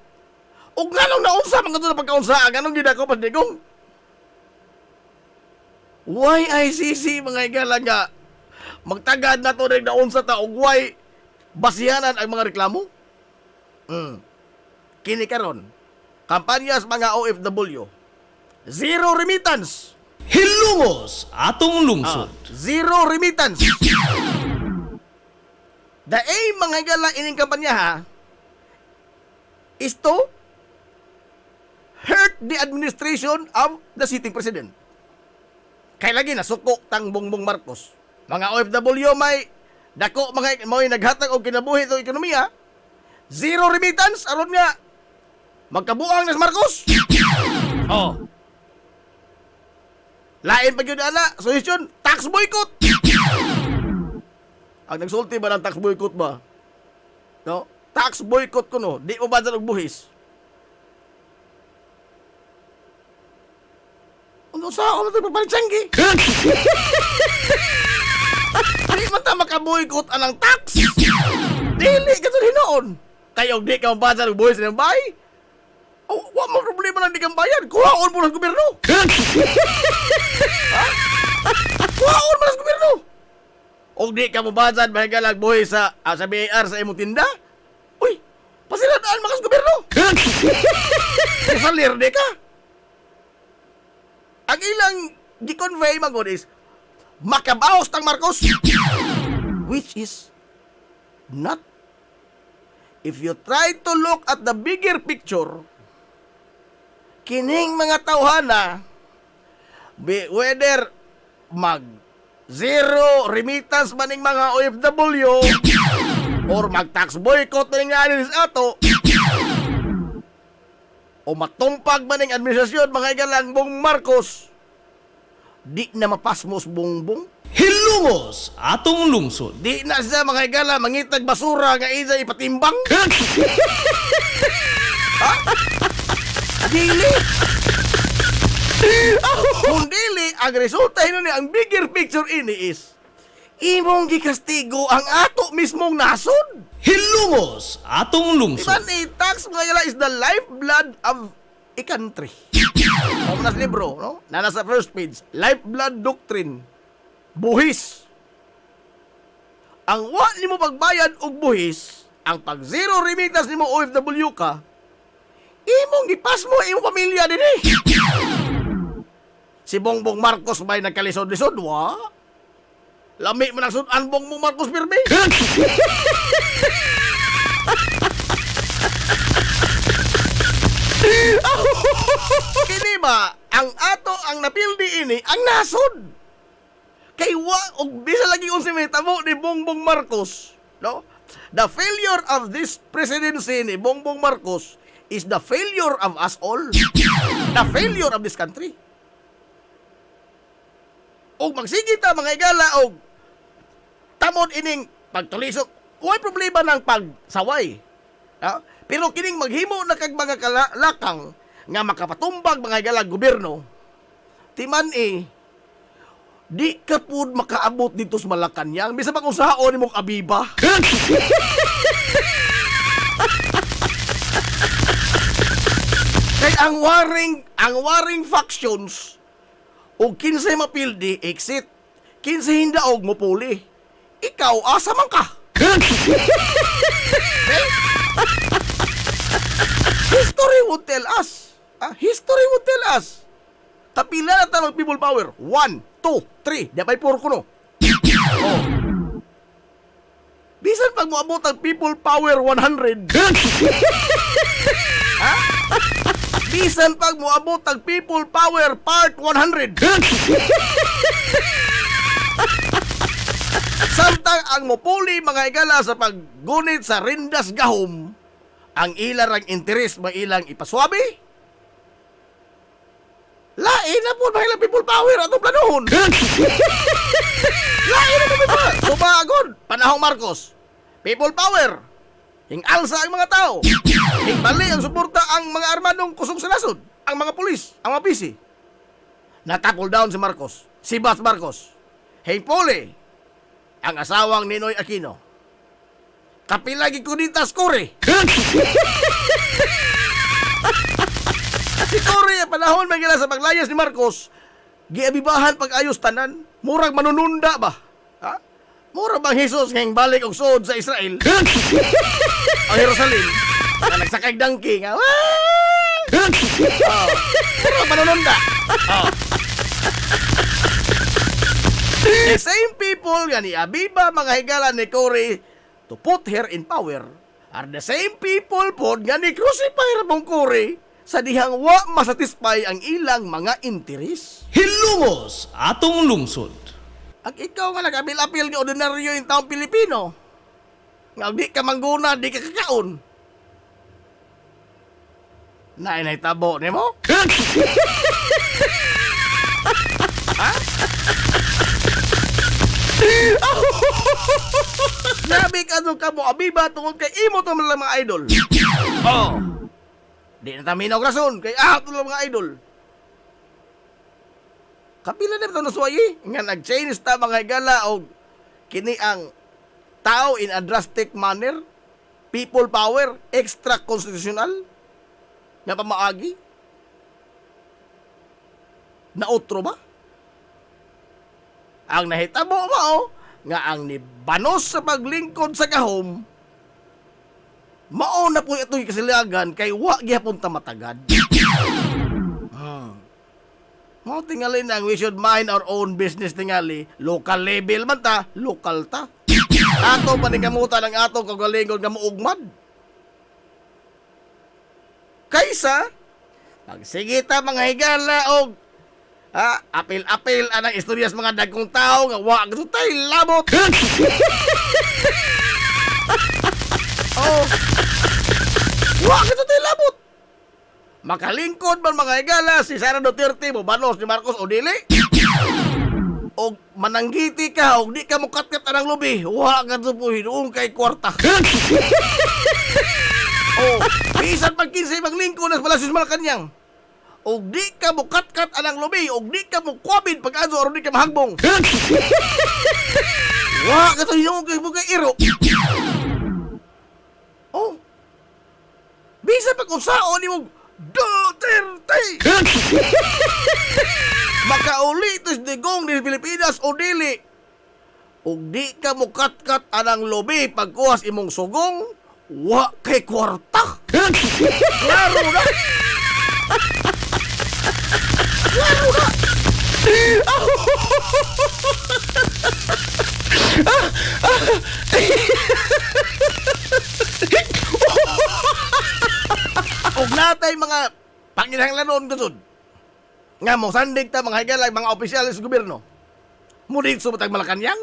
o ganong naunsa mga ito na pagkaunsa, ganong ginako pa Digong. Why ICC mga igala nga magtagad na to na naunsa ta og why basihanan ang mga reklamo? Kini karon kampanya sa mga OFW. Zero remittance. Hilungos atong lungsod. Zero remittance. The aim mga igala ining kampanya ha is to hurt the administration of the sitting president. Kaya lagi na suko tang Bongbong Marcos. Mga OFW may dako mga may naghatag og kinabuhi sa ekonomiya. Zero remittance aron nga magkabuang na si Marcos. Oh. Lain pa gyud ana, solusyon tax boycott. Ang nagsulti ba ng tax boycott ba? No? Tax boycott ko no, di mo badal og buhis. Ano sa ako na ito papalit-sanggi? Di man ta makaboykot anang tax. Dili ka ito hinoon. Kayo di ka mabasa ng buhay sa nang bahay. Oh, wa mo problema lang di kang bayan. Kuhaon mo ng gobyerno. Ha? Kuhaon mo ng gobyerno. O di ka mabasa ng bahaga lang buhay sa BAR sa imong tinda. Uy, pasiladaan makas gobyerno. Salir di ka. Ang ilang gi-convey magod is makabaos tang Marcos, which is not. If you try to look at the bigger picture, kining mga tawhana whether mag zero remittance maning mga OFW or mag tax boycott maning nga ato o matumpag maning administrasyon mga igalang Bongbong Marcos, di na mapasmos Bongbong. Hilungos atong lungsod. Di na siya mga igala mangitag basura nga isa ipatimbang. Ha? Dili. Kung dili, ang resulta ni ang bigger picture ini is imong gikastigo ang ato mismong nasod. Hilungos atong lungsod. Diba ni tax mga igala is the lifeblood of a country. O nas libro, no? Na nasa first page, lifeblood doctrine. Buhis. Ang wa nimo pagbayad og buhis, ang pag zero remittance nimo OFW ka, imong gipas mo imong pamilya dinhi. Si Bongbong Marcos ba'y nagkalisod-lisod? Wa? Lami man ang sudan Bongbong Marcos pirmi. Kini ba ang ato ang napildi ini ang nasod. Kay wa og bisa lagi unsa may tabo ni Bongbong Marcos, no? The failure of this presidency ni Bongbong Marcos is the failure of us all. The failure of this country. Og magsige ta mga igala og tamod ining pagtulisok. Way problema ng pagsaway. Ha? Pero kining maghimo na kag mga lakang nga makapatumbag mga igala gobyerno. Timan di ka pud makaabot dito sa Malacañang. Bisa pa kung saon imong abiba. Kay ang waring factions o kinsay mapildi exit, kinsay hindaog mo puli. Ikaw asa man ka? History would tell us. History would tell us. Kapila na tayo people power. 1, 2, 3. Di ba ipuro ko no? Oh. Bisan pag moabot ang people power 100. Ha? Bisan pag moabot ang people power part 100. Samtang ang mopuli mga igala sa paggunit sa rindas gahom, ang ilarang interes ba ilang ipaswabi? Lain na po ba people power atong planuhon? Lain na po ba? Subagon, panahong Marcos. People power. Hing-alsa ang mga tao. Hingbali ang suporta ang mga armadong kusog sa nasod. Ang mga pulis, ang mga pisi. Natapol down si Marcos. Si Bas Marcos. Hingpuli ang asawang Ninoy Aquino. Kapilagi ko dita Skore. Si Kore, panahon magila sa paglayas ni Marcos, giabibahan pag-ayos tanan, murag manununda ba? Ha? Murag bang Jesus ngayong balik og suod sa Israel? O Jerusalem, na nagsakay dangki nga, murag manununda. The same people nga ni Abiba mga higala ni Kore to put her in power are the same people po nga ni crucify Ramon Kore sa dihang wa masatisfy ang ilang mga interes. Hilumos atong lungsod. Ang ikaw nga nag-apil-apil nga ordinaryo yung taong Pilipino, nga di ka mangguna, di ka kakaon. Nainay-tabo ni mo? Ha? Sabi ka doon ka mo, Abiba, tungkol kay imo to mga idol. Oh. Di na taminaw rason, kay to mga idol. Kapila na ito nasuwayi, nga nag-change ta mga higala o kini ang tao in a drastic manner, people power, extra constitutional, nga pamaagi. Nautro ba? Ang nahitabo mo, nga ang nibanos sa paglingkod sa gahom, mao na po ito'y kasilagan kay wa gihapon ta matagad. Mao tingali nang we should mind our own business tingali. Local level man ta, lokal ta. Ato panikamutan ang atong kagalingon nga muugmad. Kaysa, pagsige ta mga higala og apil-apil anang istoryas mga dagkong tao nga wa gusto tay labot. Oh. Wa gusto tay labot. Makalingkod man mga higala si Sara Duterte mo banos ni Marcos o dili. O mananggiti ka o di ka mukatkat anang lubi. Wa gusto po hinuong kay kwarta. Oh, bisan pag kinsay maglingkod nas Palacios Malacañang. Og di ka mo katkat anang lubi, og di ka mo kwabid pag-azo or di ka mahagbong. Wa ka to yung kay iro. Oh. Bisa pag unsaon ni mo Duterte. Makauli ito digong di Pilipinas o dili. Og di ka mo katkat anang lubi pagkuhas imong sugong, wa kay kwarta. Klaro na. Klaro na! Og natay mga panginahanglanon kusod. Nga mo sandig ta mga higalay mga opisyalis sa gobyerno. Mudit sa matag Malacanang.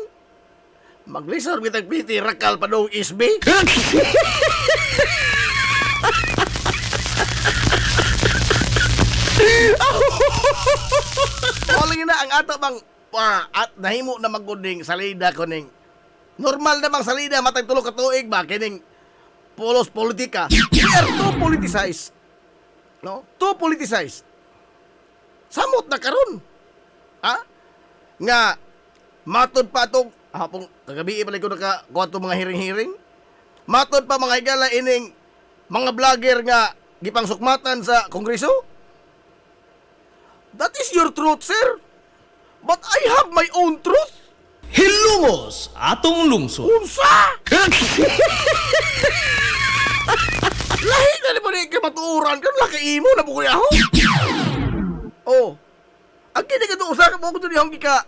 Maglisor bitag piti rakal pa daw isbi. Maling na ang ato bang at nahimo na magunding salida kuning normal na bang salida matag tulo ka tuig ba kining polos politika. We are too politicized. No? Too politicized. Samot na karon. Ha? Nga matod pa atong hapong kagabi pala ko nakakuha itong mga hiring-hiring. Matod pa mga higala ining mga vlogger nga gipang sukmatan sa kongreso. That is your truth, sir. But I have my own truth. Hilumos atong lungsod. Unsa? Lahi na ni mo ni kamatuuran kan laki imo na bukoy ako. Oh. Ang kini ka to usa ka mo ko to ni hong ka.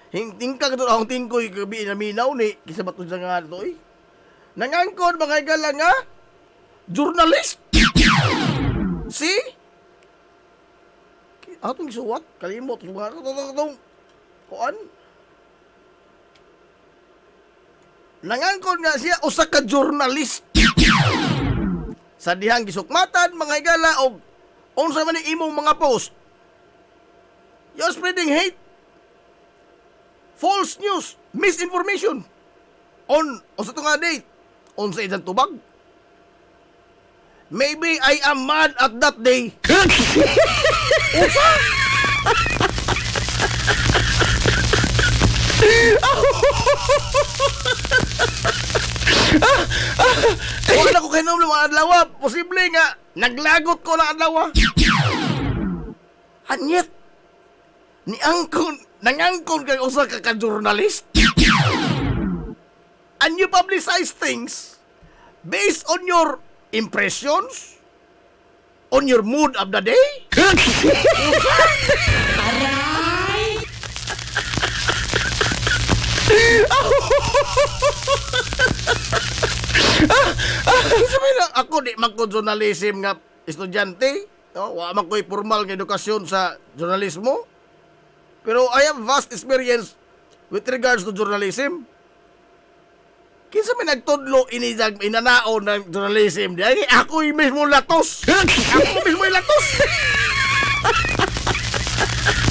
Tingka ka to akong tingkoy gabi na minaw ni kisa bato sa nga to eh. Nangangkon mga igala nga journalist. See? Atong isuwat kalimot mga katong kuan. Nangangkon nga siya usa ka journalist. Sa dihang gisukmatan mga igala og unsa man ni imong mga post. You're spreading hate, false news, misinformation on sa tunga date on sa isang tubag. Maybe I am mad at that day. Usa? Wala ko kainom ng mga adlaw. Posible nga, naglagot ko ng adlaw. Anyet, nangangkon kay usa ka journalist. And you publicize things based on your impressions, on your mood of the day. Sabi lang, ako di magko-journalism nga estudyante. No? Wa man ko'y formal nga edukasyon sa journalismo. Pero I have vast experience with regards to journalism. Kinsa may nagtudlo inijag inanao ng journalism di ay ako'y mismo latos. Ako mismo latos.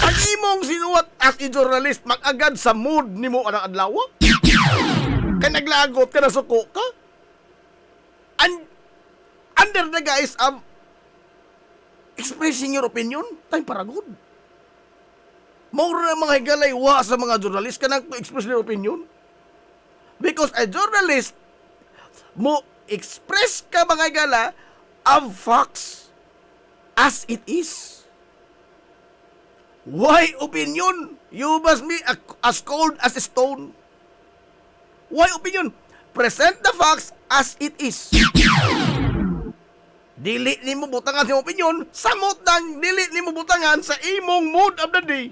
Ang imong sinuwat as a journalist mag-agad sa mood nimo anang adlaw. Kay naglagot ka na suko ka. And under the guise of expressing your opinion, time para good. Maura na mga higalay wa sa mga journalist kanang to express their opinion. Because a journalist mo express ka mga higala of facts as it is. Why opinion? You must be as cold as a stone. Why opinion? Present the facts as it is. Dili ni mo butangan sa opinion, samot nang dili ni mo butangan sa imong mood of the day.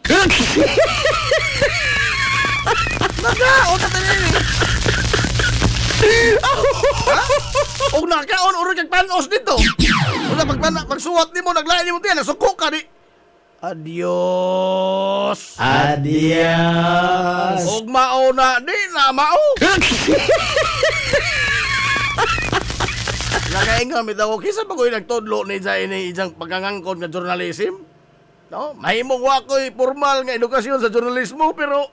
Nagaon na tani. O nakaon uro kag panos dito. Una pagsuwat nimo naglain nimo tiyan, nasuko ka di. Adios. Adios. Og mao na di na mao. Nakaingon mi daw kisa pagoy nagtudlo ni sa ini isang pagangangkon nga journalism. No, mahimong wa ko'y formal nga edukasyon sa journalismo pero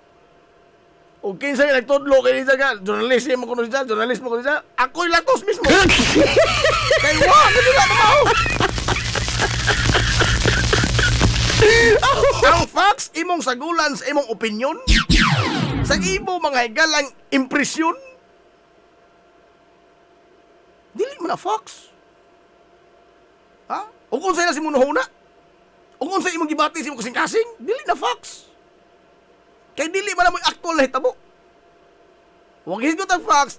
o kinsa nga nagtudlo kay isa ka journalism ko siya, journalismo ko siya. Ako'y latos mismo. Kay wa kadula na mao. Ang facts imong sagulan sa imong opinion sa imong mga higalang impresyon dili mo na facts. Ha? O kung sa'yo na si Munohona? O kung sa'yo imong gibati si imong kasing-kasing? Dili na facts. Kaya dili man na mo actual na hitabo. Huwag higot ang facts.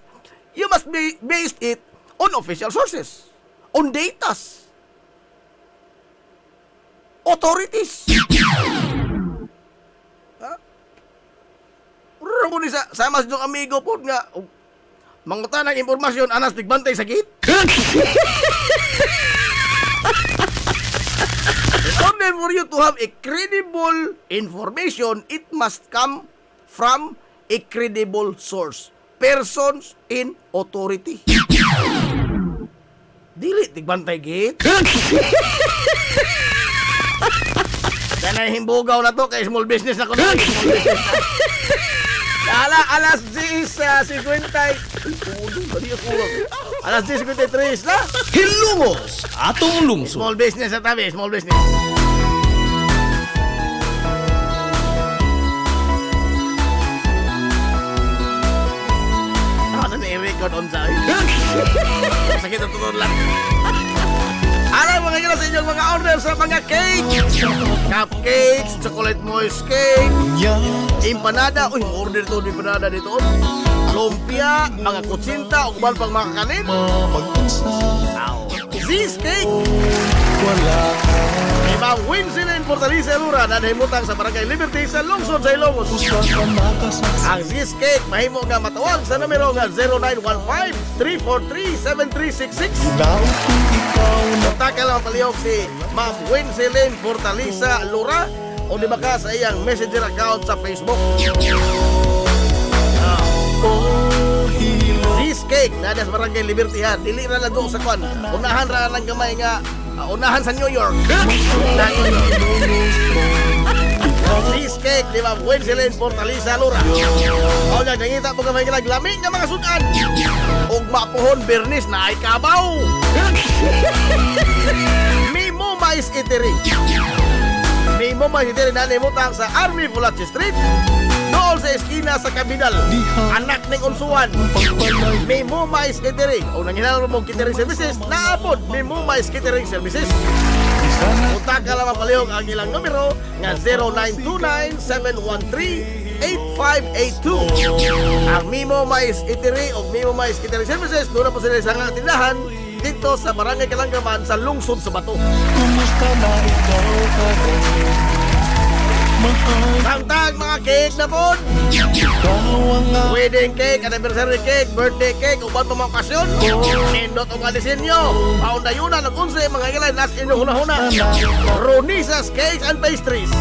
You must be based it on official sources. On datas. Authorities. Ha? Puro mo ni sa mas yung amigo po nga mangutan ng impormasyon anas tigbantay sa gate. order for you to have a credible information, it must come from a credible source. Persons in authority. Dili, tigbantay git. Kanay himbugaw na to, kay small business na ko na. Small business na. Alas 10:50. Alas 10:53 na. Hilungos atong lungsod. Small business na tabi, small business. Ano na i-record on sa sakit ang tuton lang. Alam mga gila sa inyong mga order sa mga cake. Cupcakes, chocolate moist cake, empanada. Uy, order to ng empanada dito. Lumpia, mga kutsinta, o kubal pang mga kanin. Cheesecake. May mga Winsilin Fortaleza Lura na nahimutang sa Barangay Liberty sa Lungsod sa Ilongos. Ang cheesecake mahimo nga matawag sa numero nga 0915-343-7366. Kontak ka lang palihog si Ma'am Winsilin Fortaleza Lura o di ba ka sa iyang messenger account sa Facebook. Cheesecake na sa Barangay Liberty ha. Dili ra lang doon sa kwan. Unahan ra lang gamay nga unahan sa New York. Cheesecake di ba? Winsilin Fortaleza Lura. O nga nangita po gamay nga lamig nga mga sudan. Og mapuhon bernis na ay kabaw. Mimo Mais Eatery. Mimo Mais Eatery na nimutang sa Army Fulache Street. Doon sa eskina sa Kabidal, anak ng Unsuan. Mimo Mais Catering. O nanghinala mong catering services, naapod Mimo Mais Catering Services. Punta ka lang mapalihog ang ilang numero nga 0929-713-8582. Ang Mimo Mais Eatery o Mimo Mais Catering Services, doon na po sila sa tindahan dito sa Barangay Kalanggaman sa Lungsod sa Bato. Samtang mga cake na po. Wedding cake, anniversary cake, birthday cake, uban pa mga okasyon. Nindot o alisinyo. Paundayunan ng 11 mga ilay nas inyong hunahuna. Ronisas Cakes and Pastries.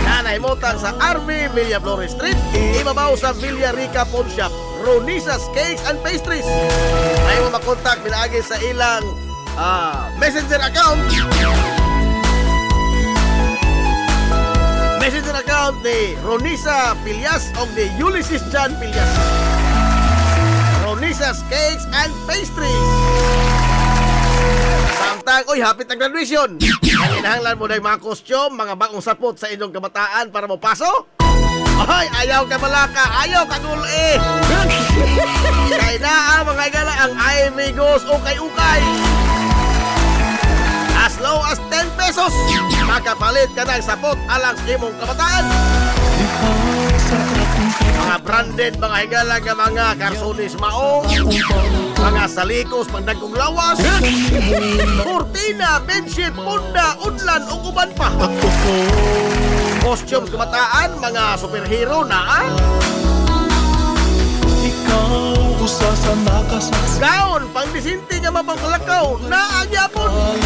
Nanahimutang sa RV Villa Flores Street, ibabaw sa Villa Rica Pawn Shop. Ronisas Cakes and Pastries. Ay mo makontak bilagi sa ilang messenger account. Messenger account ni Ronisa Pilyas o ni Ulysses John Pilyas. Ronisa's Cakes and Pastries. Samtang, oy, hapit ang graduation. Ang inahanglan mo na mga costume, mga bagong sapot sa inyong kabataan para mo paso. Ay, ayaw ka malaka, ayaw ka gul Kaya na mga igala ang amigos ukay-ukay. As low as 10 pesos, makapalit ka ng sapot alang sa imong kabataan. Mga branded, mga higala nga mga karsonis maong, mga salikos, pandagkong lawas, kurtina, bedsheet, punda, unlan, o uban pa. Costumes kabataan, mga superhero na Gaon, pang disinti nga mapangkalakaw, naagyapon.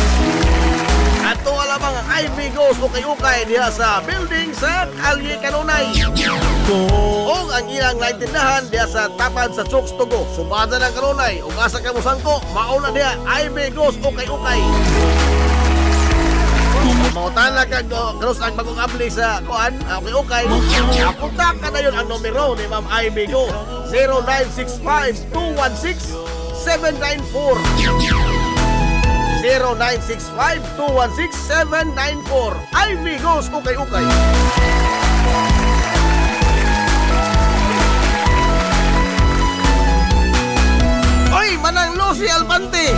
Ato alamang ang Ivy Goes ukay-ukay diha sa building sa Kalye Kanunay. O ang ilang naintindahan diha sa tapan sa Chokes Tugo, Subada ng Kanunay. O asa ka musangko, mauna diha Ivy Goes ukay-ukay. Mautan lang kag cross ang bagong abli sa kuan, ukay-ukay. Punta ka na yun ang numero ni Ma'am Ivy Go, 0965-216-794. 0965-216-794. Ivy Goes ukay-ukay. Oy, manang Lucy Alpante.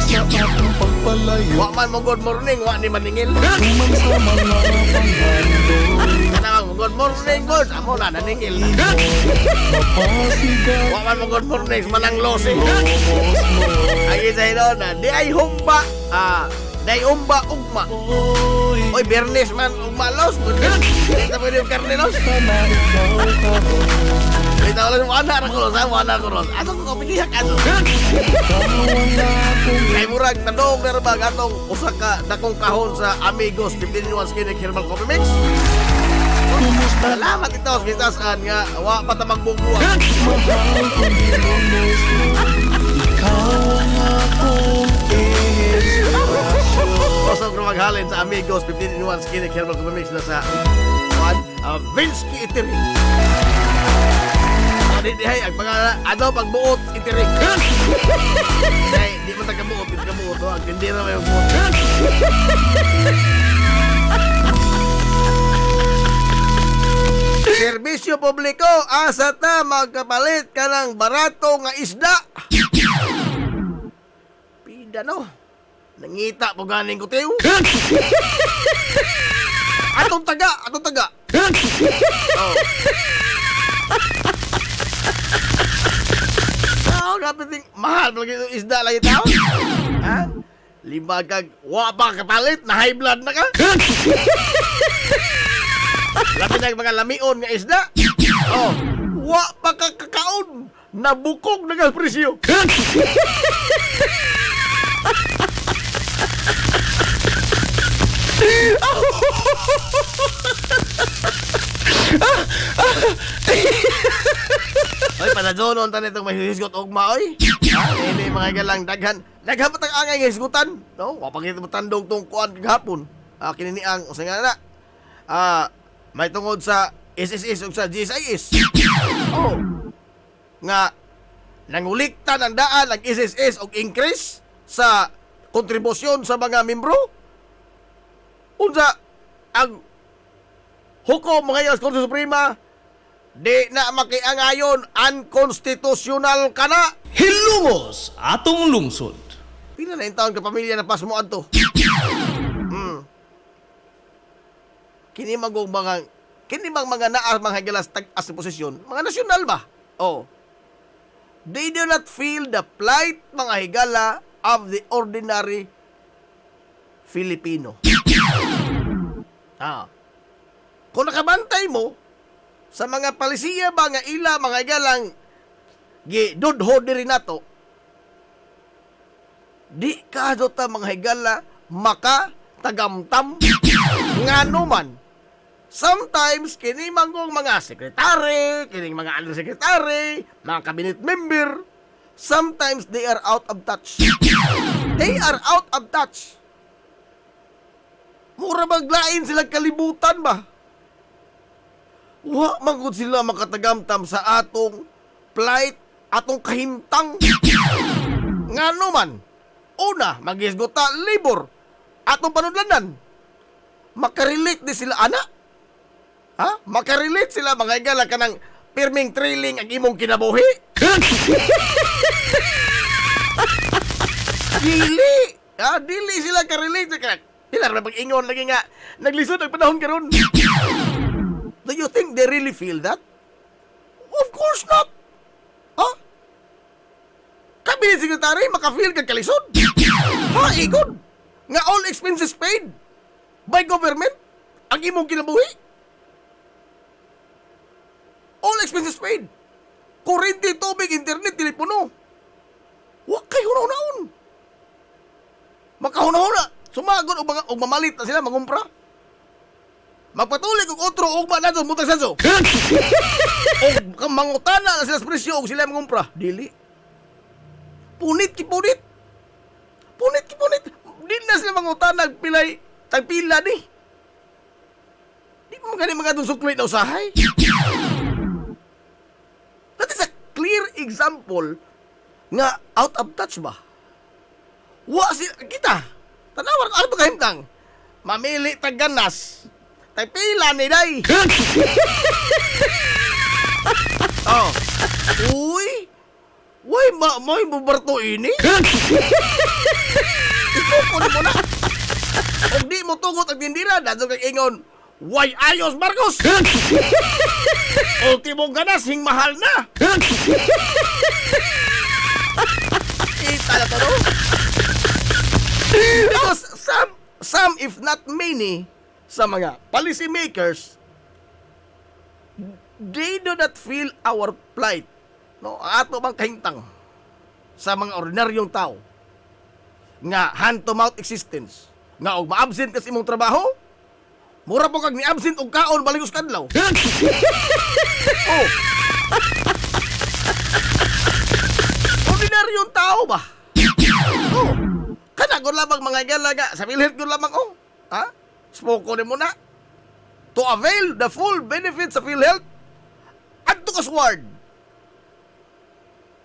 Wa man mo good morning, wa ni maningil. Kanang good morning, good. Amo na naningil. Wa man mo good morning, manang Lucy. Ay sa ino na, di ay humba. Day umba ugma. Oy, Bernes man ugma los. Dito pwede yung karne los. Dito wala yung wana ko los. Wana ko los. Ato ko piniyak ato. Kay mura murag tanong na ba atong usa ka dakong kahon sa Amigos 15-in-1 Skin Herbal Coffee Mix? Salamat ito sa kitasaan nga wa pa ta magbubuang. Kosong ko maghalin sa Amigos 15-in-1 Skin Herbal Coffee Mix na sa Vinsky Itiri. Dihay ang pangalan pagbuot Itiri. Ay, di mo tagabuot, di tagabuot, no? Ang tindira may buot. Serbisyo publiko, asa ta magkapalit ka ng barato nga isda. Pida no. Nangita po ganing kutiw. Atong taga. Oh. Sao kapiting mahal lagi itong isda lagi tao? Ha? Lima kag wa pa kapalit na high blood na ka? Labi na mga lamion nga isda. Oh, wa pa ka kakaon. Nabukog na ka presyo. Oy, panadonon ta nitong may hisgot ugma oy. Ha, ini mga galang daghan pa tang angay nga hisgutan, no? Wa pa kita tandong tong kuan kagahapon. Kinini ang usa nga na. May tungod sa SSS ug sa GSIS. Oh. Nga nangulikta ng daan ang SSS og increase sa kontribusyon sa mga membro. Unsa ang hukom mga sa Korte Suprema di na makiangayon unconstitutional ka na. Hilumos atong lungsod. Pila na yung taon ka pamilya na pasmoan to? Kini mga naa mga galas tag-as sa posisyon, mga nasyonal ba? Oh. They do not feel the plight mga higala of the ordinary Filipino. Kung nakabantay mo sa mga palisiya ba nga ila mga galang gidudho diri nato, di ka ta mga higala maka tagamtam ngano man. Sometimes kini manggong mga sekretary, kining mga undersecretary, mga cabinet member, sometimes they are out of touch. They are out of touch. Mura maglain sila kalibutan ba? Wa mangod sila makatagamtam sa atong plight, atong kahimtang. Ngano man? Una, maghisgota labor, atong panudlanan. Makarelate di sila ana? Ha? Makarelate sila mga igala ka ng pirming trailing ang imong kinabuhi? Dili! Dili sila karelate ka. Sila na pag-ingon lagi nga naglisod ang panahon karon. Do you think they really feel that? Of course not! Ha? Cabinet Secretary makafeel kag kalisod? Ha, igod? Nga all expenses paid by government ang imong kinabuhi? All expenses paid. Kurente, tubig, internet, telepono. Huwag kayo hunaw-hunaon. Makahunaw-huna. Sumagod o mamalit na sila, magumpra. Magpatuloy kung otro o ba na ito, mutang sanso. O mangutana na sila sa presyo o sila magumpra. Dili. Punit ki punit. Dili na sila mangutana, tagpila di. Di pa mga itong suklit na usahay. That is a clear example nga out of touch ba? Kita. Tanawar ano ba kahimtang? Mamili tag ganas. Tay pila ni day. Oh. Uy. May bubarto ini. Isuko ni mo na. Og di mo tugot ang tindira, dadto kay ingon, "Why ayos Marcos?" Ultimong ganas, hing mahal na. Kita na to, no? Because some if not many, sa mga policy makers, they do not feel our plight. No? Ato bang kahintang sa mga ordinaryong tao. nga hand-to-mouth existence. Nga og ma-absent ka sa imong trabaho, mura po kag ni-absent og kaon baligos kadlaw. Oh. Ordinaryong tao ba? Oh. Kana ko lamang mga galaga sa PhilHealth ko lamang oh. Ha? Spoko ni mo na. To avail the full benefits of PhilHealth adto ka sa ward.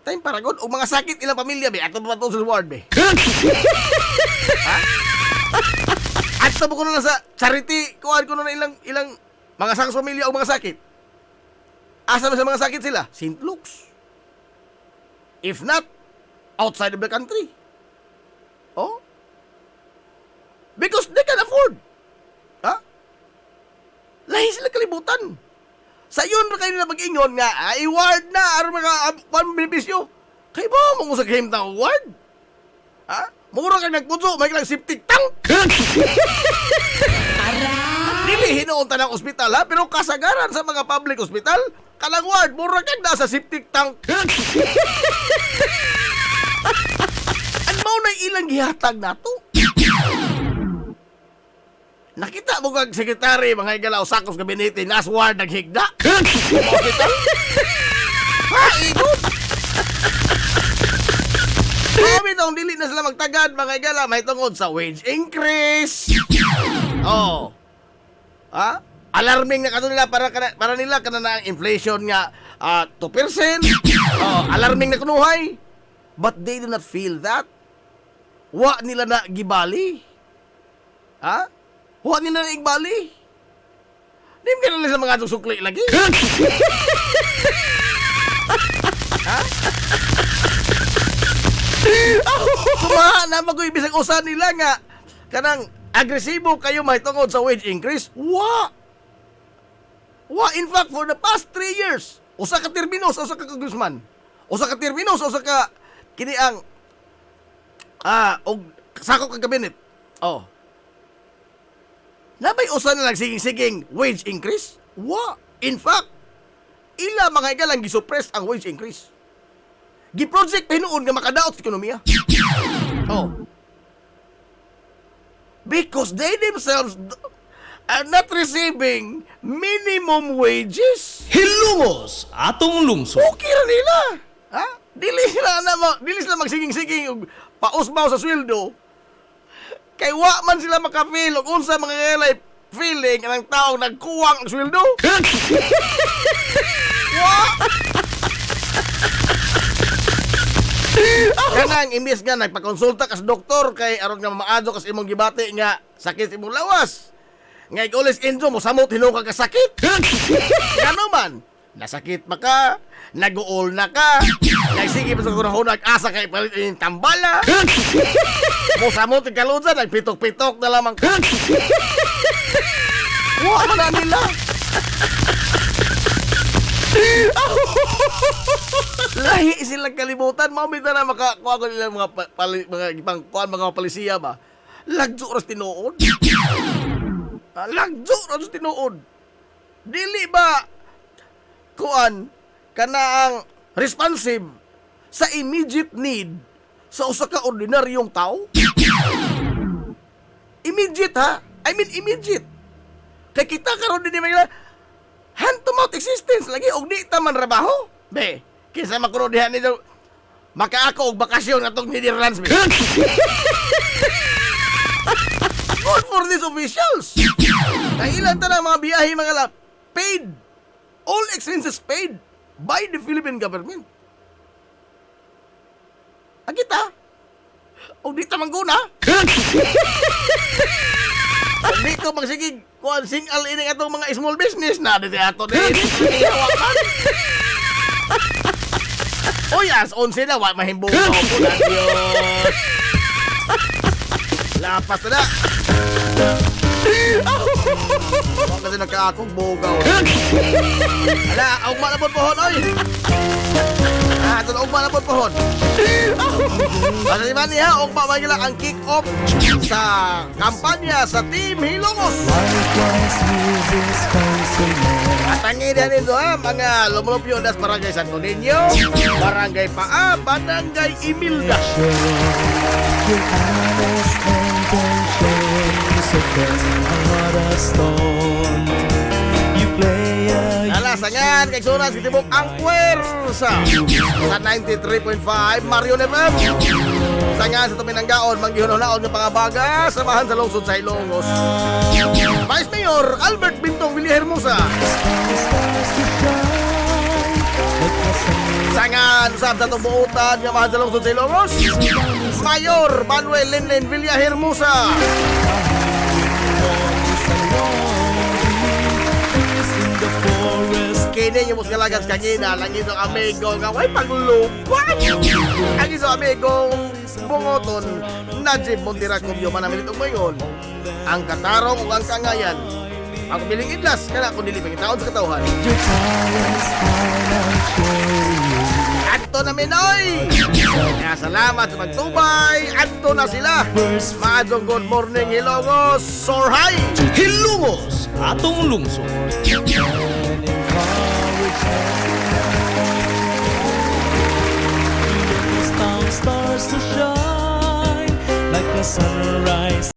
Time para god og mga sakit ilang pamilya be ato ba to sa ward be. Ha? Ato mo ko na sa charity kuan ko na ilang mga sakit pamilya o mga sakit. Asa na sa mga sakit sila? St. Luke's. If not, outside of the country. Oh? Because they can afford. Ha? Lahi sila kalibutan. Sa yun na kayo na mag-ingon nga, i-ward na, aron mga pambenepisyo. Kaya ba mo sa game na ward? Ha? Mura ka nagpunso, may kailang septic tank. Dili hinoon tanang ospital ha, pero kasagaran sa mga public hospital, kanang ward, mura ka na sa septic tank. Ang mao na ilang gihatag nato. Nakita mo kag sekretary mga igalaw sakos gabinete nas ward naghigda. Hospital. Ha, ikot. Kami tong dili na sila magtagad mga igala may tungod sa wage increase. Oh. Ha? Alarming na kato nila para nila kana na ang inflation nga 2%. Oh, alarming na kunuhay. But they do not feel that. Wa nila na gibali. Ha? Wa nila na igbali. Di mo nila sa mga sukli lagi. Ha? Sumaha na magoy bisag usa nila nga kanang agresibo kayo may tungod sa wage increase. Wa. In fact, for the past 3 years, usa ka termino sa usa ka congressman. Usa ka termino sa usa ka kini ang og sakop ka kabinet. Oh. Nabay usa na lang siging wage increase? Wa. In fact, ila mga igalang gisuppress ang wage increase. Gi-project hinuon nga makadaot sa ekonomiya. Oh. Because they themselves are not receiving minimum wages. Hilumos atong lungsod. Okay ra nila. Ha? Dili sila magsiging-siging og pausbaw sa sweldo. Kay wa man sila maka-feel og unsa mga ngalay feeling ang taong nagkuwang ang sweldo. Wa. Kanang imbis nga nagpakonsulta ka sa doktor kay aron nga maado ka sa imong gibati nga sakit sa imong lawas. Nga igulis injo mo samot hinung ka sakit. Ngano man? Nasakit pa ka, nag-uol na ka, nagsige pa sa kurahon, nag-asa kay palit yung tambala. Musa mo, tigkalunsa, nagpitok-pitok na lamang ka. Huwag na nila. Lahi silang kalibutan, mamita na makakuha ko nila mga palisiya ba? Lagjo ras tinuod. Lagjo ras tinuod. Dili ba kuan kana ang responsive sa immediate need sa usa ka ordinaryong tao? Immediate ha? I mean immediate. Kay kita karon din mga hand-to-mouth existence lagi og di ta man trabaho. Be, kinsa makuno diha nito makaako og bakasyon atong Netherlands be. Good for these officials. Kailan ta na mga biyahe mga lap paid. All expenses paid by the Philippine government. Agita. O dito mangguna. O dito magsigig kuan singal ini atong mga small business na dito ato din. Oy, as 11 na wa mahimbong ko na Dios. Lapas na. Huwag kasi nagkaakong bugaw. Ala, augma na po pohon, oy! Ito na augma na po pohon. Ano si Manny ha, augma magila ang kick-off sa kampanya sa Team Hilongos. At tanginan nito ha, mga lumulupyo das Barangay Santo Niño, Barangay Paa, Barangay Imilda. Nalasangan kay Sunas kitibok ang puwersa sa 93.5 Marion FM. Sangan sa tuminanggaon manggihon-hunaon nga pangabaga samahan sa lungsod sa Ilongos. Vice Mayor Albert Bintong Villahermosa. Sangan usab sa tubuutan nga mahal sa lungsod sa Ilongos. Mayor Manuel Lenlen Villahermosa. Kini yung mga lagas kangina lang isang amigo nga way paglupad. Ang isang amigong bungoton Najib Montiracob yung manamilit ngayon. Ang katarong ug ang kangayan. Ang biling idlas kana kun dili pangitaon sa katawhan. Adto na Minoy. Kaya salamat sa magtubay. Adto na sila. Maadong good morning Ilongos. Sorhay. Hilungos atong lungsod. Stars to shine like a sunrise.